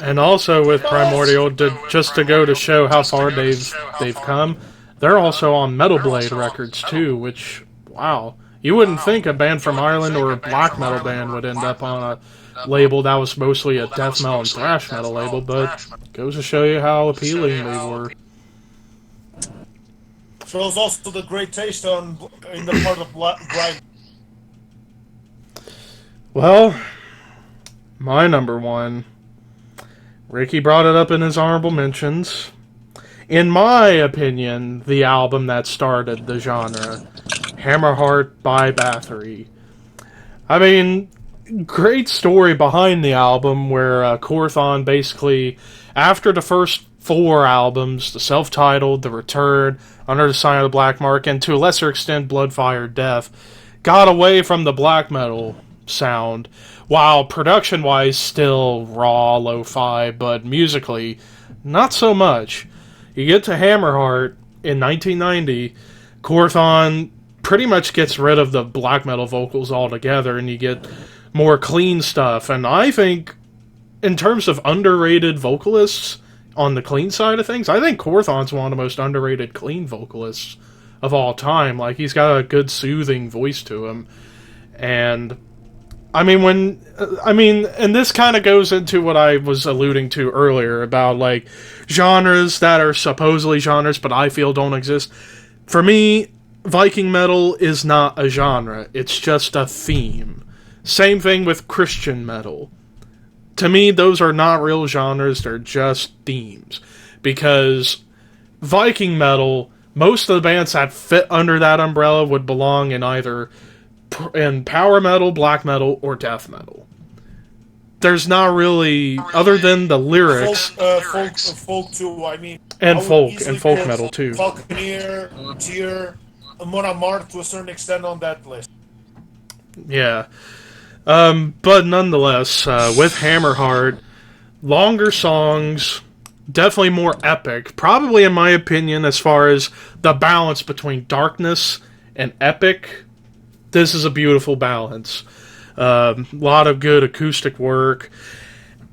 [SPEAKER 1] And also with Primordial, just to go to show how far they've come, they're also on Metal Blade Records too, which, wow. You wouldn't think a band from Ireland or a black metal band would end up on a label that was mostly a death metal and thrash metal label, but goes to show you how appealing they were.
[SPEAKER 4] Shows also the great taste in the part of grind.
[SPEAKER 1] Well, my number 1, Ricky brought it up in his honorable mentions. In my opinion, the album that started the genre, Hammerheart by Bathory. I mean, great story behind the album where Korthon basically, after the first 4 albums, the self-titled, The Return, Under the Sign of the Black Mark, and to a lesser extent Bloodfire Death, got away from the black metal sound, while production-wise still raw, lo-fi, but musically, not so much. You get to Hammerheart in 1990, Korthon pretty much gets rid of the black metal vocals altogether, and you get more clean stuff. And I think, in terms of underrated vocalists on the clean side of things, I think Korthon's one of the most underrated clean vocalists of all time. Like, he's got a good soothing voice to him. And and this kind of goes into what I was alluding to earlier about, like, genres that are supposedly genres, but I feel don't exist. For me, Viking metal is not a genre. It's just a theme. Same thing with Christian metal. To me, those are not real genres. They're just themes. Because Viking metal, most of the bands that fit under that umbrella would belong in either in power metal, black metal, or death metal. There's not really, other than the lyrics,
[SPEAKER 4] folk too. I mean,
[SPEAKER 1] and folk metal too.
[SPEAKER 4] Falconeer, Tyr, Monamart to a certain extent on that list.
[SPEAKER 1] Yeah. But nonetheless, with Hammerheart, longer songs, definitely more epic. Probably, in my opinion, as far as the balance between darkness and epic, this is a beautiful balance. A lot of good acoustic work.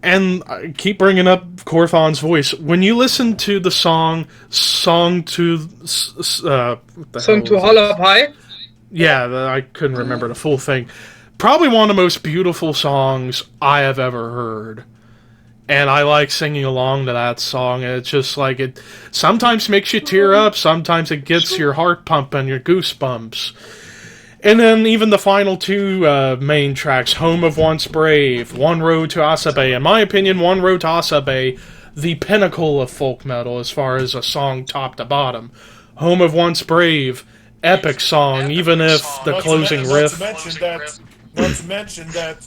[SPEAKER 1] And I keep bringing up Corthon's voice. When you listen to the Song to...
[SPEAKER 3] Song to Hollow Up High?
[SPEAKER 1] Yeah, I couldn't remember the full thing. Probably one of the most beautiful songs I have ever heard. And I like singing along to that song. It's just like it sometimes makes you tear up, sometimes it gets your heart pumping, your goosebumps. And then even the final two main tracks, Home of Once Brave, One Road to Asabe. In my opinion, One Road to Asabe, the pinnacle of folk metal as far as a song top to bottom. Home of Once Brave, epic song, even if the closing riff...
[SPEAKER 4] Not to mention that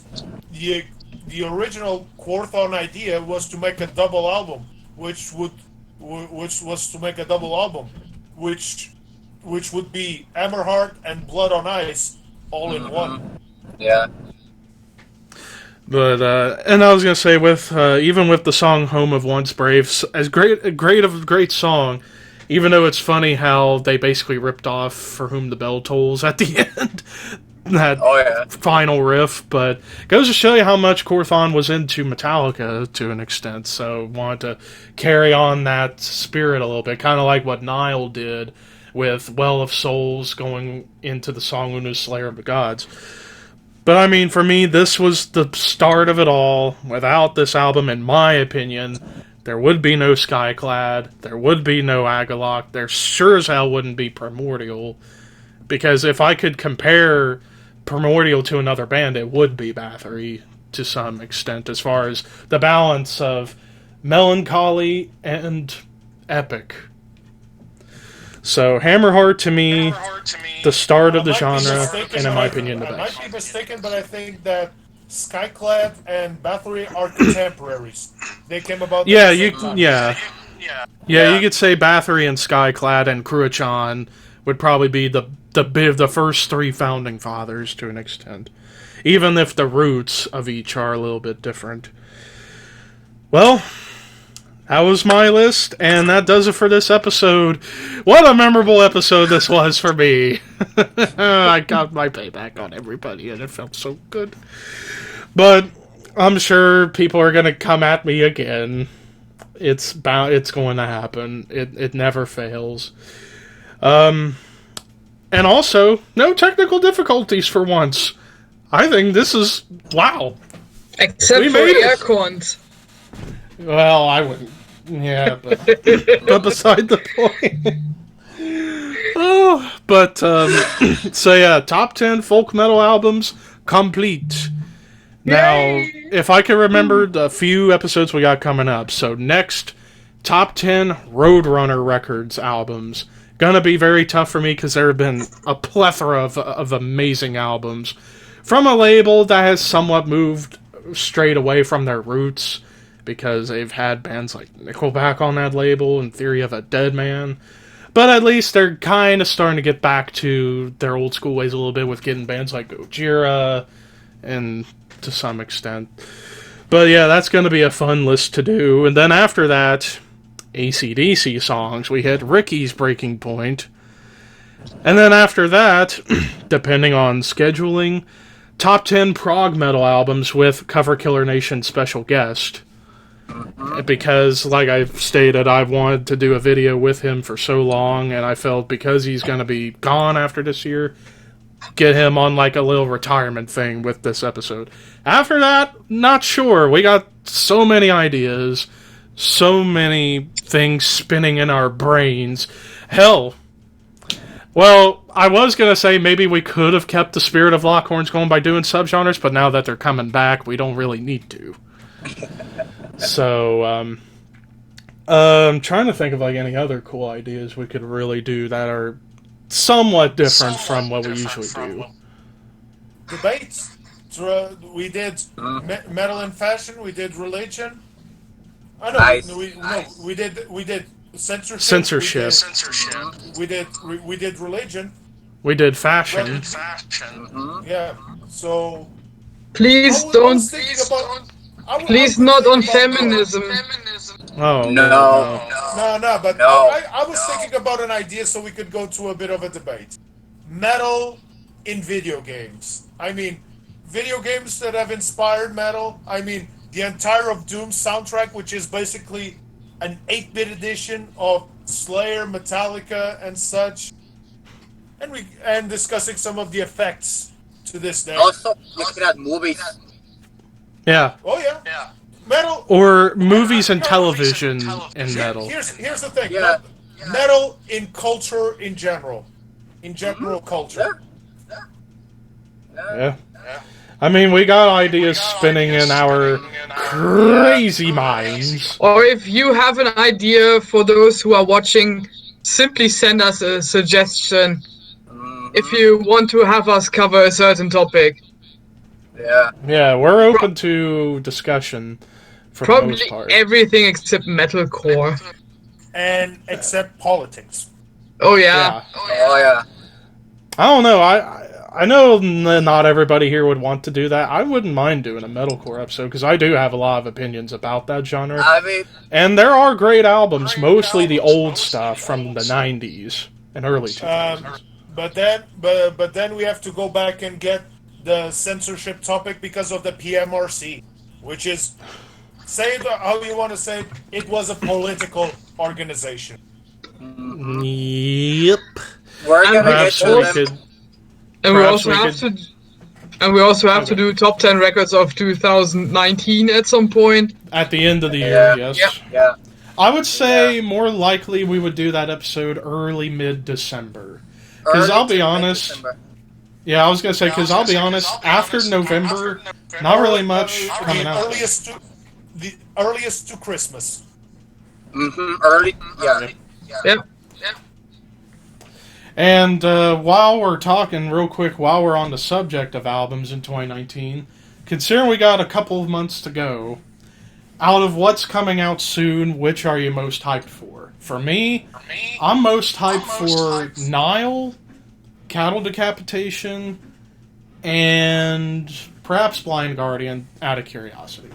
[SPEAKER 4] the original Quorthon idea was to make a double album, which would be Hammerheart and Blood on Ice all in one.
[SPEAKER 2] Yeah.
[SPEAKER 1] But and I was gonna say, with even with the song "Home of Once Brave," as great song, even though it's funny how they basically ripped off "For Whom the Bell Tolls" at the end. That final riff, but goes to show you how much Quorthon was into Metallica to an extent, so wanted to carry on that spirit a little bit, kind of like what Nile did with Well of Souls going into the song Unu's Slayer of the Gods. But I mean, for me, this was the start of it all. Without this album, in my opinion, there would be no Skyclad, there would be no Agalloch, there sure as hell wouldn't be Primordial, because if I could compare Primordial to another band, it would be Bathory to some extent, as far as the balance of melancholy and epic. So Hammerheart to me, the start of the genre, and in my opinion, the best.
[SPEAKER 4] I might be mistaken, but I think that Skyclad and Bathory are contemporaries. They came about.
[SPEAKER 1] Yeah, you could say Bathory and Skyclad and Cruachan would probably be the first three founding fathers to an extent, even if the roots of each are a little bit different. Well, that was my list, and that does it for this episode. What a memorable episode this was for me. I got my payback on everybody, and it felt so good. But I'm sure people are going to come at me again. It's going to happen. It never fails. And also, no technical difficulties for once. I think this is... Wow.
[SPEAKER 3] Except for Aircons.
[SPEAKER 1] Well, I wouldn't... Yeah, but beside the point. So yeah, top 10 folk metal albums, complete. Now, if I can remember the few episodes we got coming up. So next, top 10 Roadrunner Records albums. Gonna be very tough for me because there have been a plethora of amazing albums from a label that has somewhat moved straight away from their roots, because they've had bands like Nickelback on that label and Theory of a Dead Man. But at least they're kind of starting to get back to their old school ways a little bit with getting bands like Gojira and to some extent. But yeah, that's going to be a fun list to do. And then after that, AC/DC songs. We hit Ricky's Breaking Point. And then after that, depending on scheduling, top 10 prog metal albums with Cover Killer Nation special guest. Because, like I've stated, I've wanted to do a video with him for so long, and I felt because he's going to be gone after this year, get him on like a little retirement thing with this episode. After that, not sure. We got so many ideas, so many things spinning in our brains. Hell, well, I was going to say maybe we could have kept the spirit of Lockhorns going by doing subgenres, but now that they're coming back, we don't really need to. So, I'm trying to think of like any other cool ideas we could really do that are somewhat different from what we usually do.
[SPEAKER 4] Debates. We did metal and fashion. We did religion. We did censorship.
[SPEAKER 1] Censorship.
[SPEAKER 4] We did religion.
[SPEAKER 1] We did fashion.
[SPEAKER 2] Mm-hmm.
[SPEAKER 4] Yeah. So
[SPEAKER 3] Please don't. Please not on feminism.
[SPEAKER 1] Oh,
[SPEAKER 2] No.
[SPEAKER 4] No, but
[SPEAKER 2] No.
[SPEAKER 4] I was thinking about an idea so we could go to a bit of a debate. Metal in video games. I mean, video games that have inspired metal. I mean, the entire of Doom soundtrack, which is basically an 8-bit edition of Slayer, Metallica, and such. And discussing some of the effects to this day.
[SPEAKER 2] Also, looking at movies.
[SPEAKER 1] Yeah.
[SPEAKER 4] Oh yeah. Metal.
[SPEAKER 1] Or movies and television in metal.
[SPEAKER 4] Here's the thing.
[SPEAKER 2] Yeah.
[SPEAKER 4] Metal in culture in general. In general culture.
[SPEAKER 1] Yeah. I mean, we got ideas spinning in our crazy minds.
[SPEAKER 3] Or if you have an idea for those who are watching, simply send us a suggestion if you want to have us cover a certain topic.
[SPEAKER 2] Yeah.
[SPEAKER 1] Yeah, we're open to discussion for the
[SPEAKER 3] Probably
[SPEAKER 1] most part.
[SPEAKER 3] everything except metalcore.
[SPEAKER 4] And except politics.
[SPEAKER 3] Oh yeah.
[SPEAKER 2] Oh yeah.
[SPEAKER 1] I don't know. I know not everybody here would want to do that. I wouldn't mind doing a metalcore episode because I do have a lot of opinions about that genre.
[SPEAKER 2] I mean,
[SPEAKER 1] And there are great albums, mostly the old stuff from the 90s and early 2000s.
[SPEAKER 4] But then we have to go back and get the censorship topic because of the PMRC, which is, say it how you want to say it was a political organization.
[SPEAKER 1] Yep.
[SPEAKER 2] we're gonna get
[SPEAKER 1] Perhaps
[SPEAKER 2] to
[SPEAKER 1] we
[SPEAKER 2] them.
[SPEAKER 1] could...
[SPEAKER 3] And we
[SPEAKER 1] Perhaps
[SPEAKER 3] also
[SPEAKER 1] we
[SPEAKER 3] have
[SPEAKER 1] could-
[SPEAKER 3] to. And we also have to
[SPEAKER 1] Okay.
[SPEAKER 3] do top 10 records of 2019 at some point.
[SPEAKER 1] At the end of the year,
[SPEAKER 2] Yeah.
[SPEAKER 1] yes.
[SPEAKER 2] Yeah.
[SPEAKER 1] I would say more likely we would do that episode early, mid-December. Because
[SPEAKER 2] Early
[SPEAKER 1] I'll be
[SPEAKER 2] to
[SPEAKER 1] honest...
[SPEAKER 2] mid-December.
[SPEAKER 1] Yeah, I was going to say, because I'll be honest, after November, not really much coming out.
[SPEAKER 4] The earliest to Christmas.
[SPEAKER 2] Mm-hmm. Early. Yeah.
[SPEAKER 3] Yep.
[SPEAKER 1] And while we're talking, real quick, while we're on the subject of albums in 2019, considering we got a couple of months to go, out of what's coming out soon, which are you most hyped for? For me, I'm most hyped for Nile, Cattle Decapitation, and perhaps Blind Guardian, out of curiosity.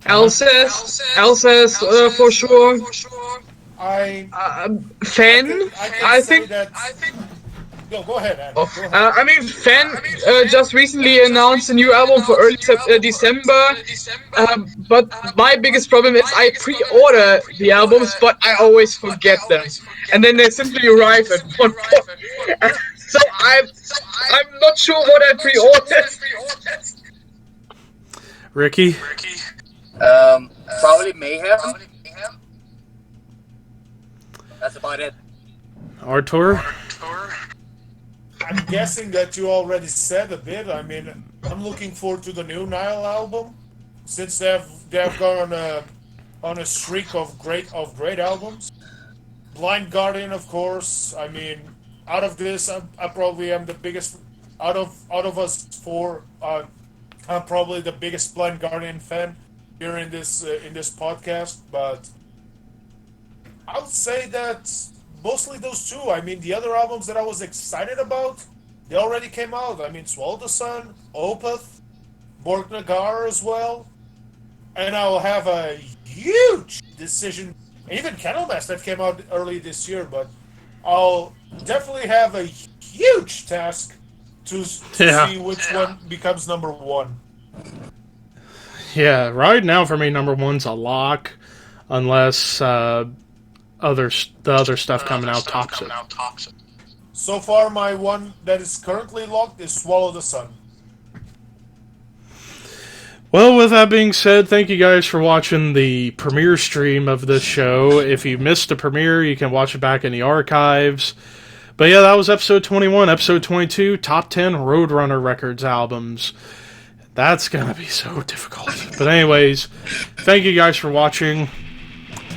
[SPEAKER 3] Alcest, for sure.
[SPEAKER 4] I
[SPEAKER 3] Fen, I
[SPEAKER 4] say
[SPEAKER 3] think.
[SPEAKER 4] that. Go ahead, Andy.
[SPEAKER 3] Oh,
[SPEAKER 4] Go ahead.
[SPEAKER 3] I mean, Fen just recently announced a new album for early December. But my biggest problem is I pre-order the albums, but I always forget them, and then they simply arrive at one point. So I'm not sure what I pre-ordered.
[SPEAKER 1] Ricky?
[SPEAKER 2] Probably Mayhem. That's about it.
[SPEAKER 1] Artur?
[SPEAKER 4] I'm guessing that you already said a bit. I mean, I'm looking forward to the new Nile album, since they've gone on a streak of great albums. Blind Guardian, of course. I mean, out of this, I probably am the biggest out of us four. I'm probably the biggest Blind Guardian fan here in this podcast, but I would say that mostly those two. I mean, the other albums that I was excited about, they already came out. I mean, Swallow the Sun, Opeth, Borg Nagar as well. And I'll have a huge decision. Even Candlemass that came out early this year, but I'll definitely have a huge task to see which one becomes number one.
[SPEAKER 1] Yeah, right now for me, number one's a lock, unless the other stuff coming out tops it.
[SPEAKER 4] So far, my one that is currently locked is Swallow the Sun.
[SPEAKER 1] Well, with that being said, thank you guys for watching the premiere stream of this show. If you missed the premiere, you can watch it back in the archives. But yeah, that was episode 21. Episode 22, Top 10 Roadrunner Records albums. That's gonna be so difficult. But anyways, thank you guys for watching,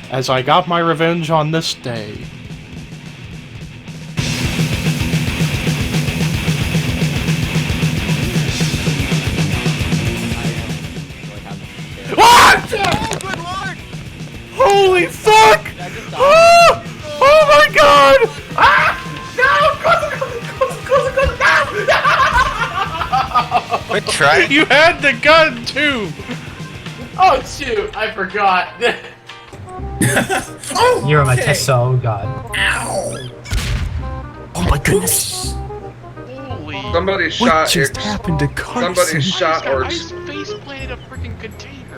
[SPEAKER 1] as I got my revenge on this day. What?
[SPEAKER 2] Oh, good lord!
[SPEAKER 1] Holy fuck! Oh my god! Ah!
[SPEAKER 5] Quit trying.
[SPEAKER 1] You had the gun too.
[SPEAKER 6] Oh shoot! I forgot.
[SPEAKER 7] Oh,
[SPEAKER 8] You're my
[SPEAKER 7] okay.
[SPEAKER 8] Tessa, oh god.
[SPEAKER 7] Ow!
[SPEAKER 5] Oh my goodness.
[SPEAKER 9] Holy.
[SPEAKER 10] Somebody
[SPEAKER 5] What
[SPEAKER 10] shot
[SPEAKER 5] just
[SPEAKER 10] Ix.
[SPEAKER 5] happened to Carson?
[SPEAKER 10] Somebody shot
[SPEAKER 9] I
[SPEAKER 10] Orcs.
[SPEAKER 9] face planted a freaking container.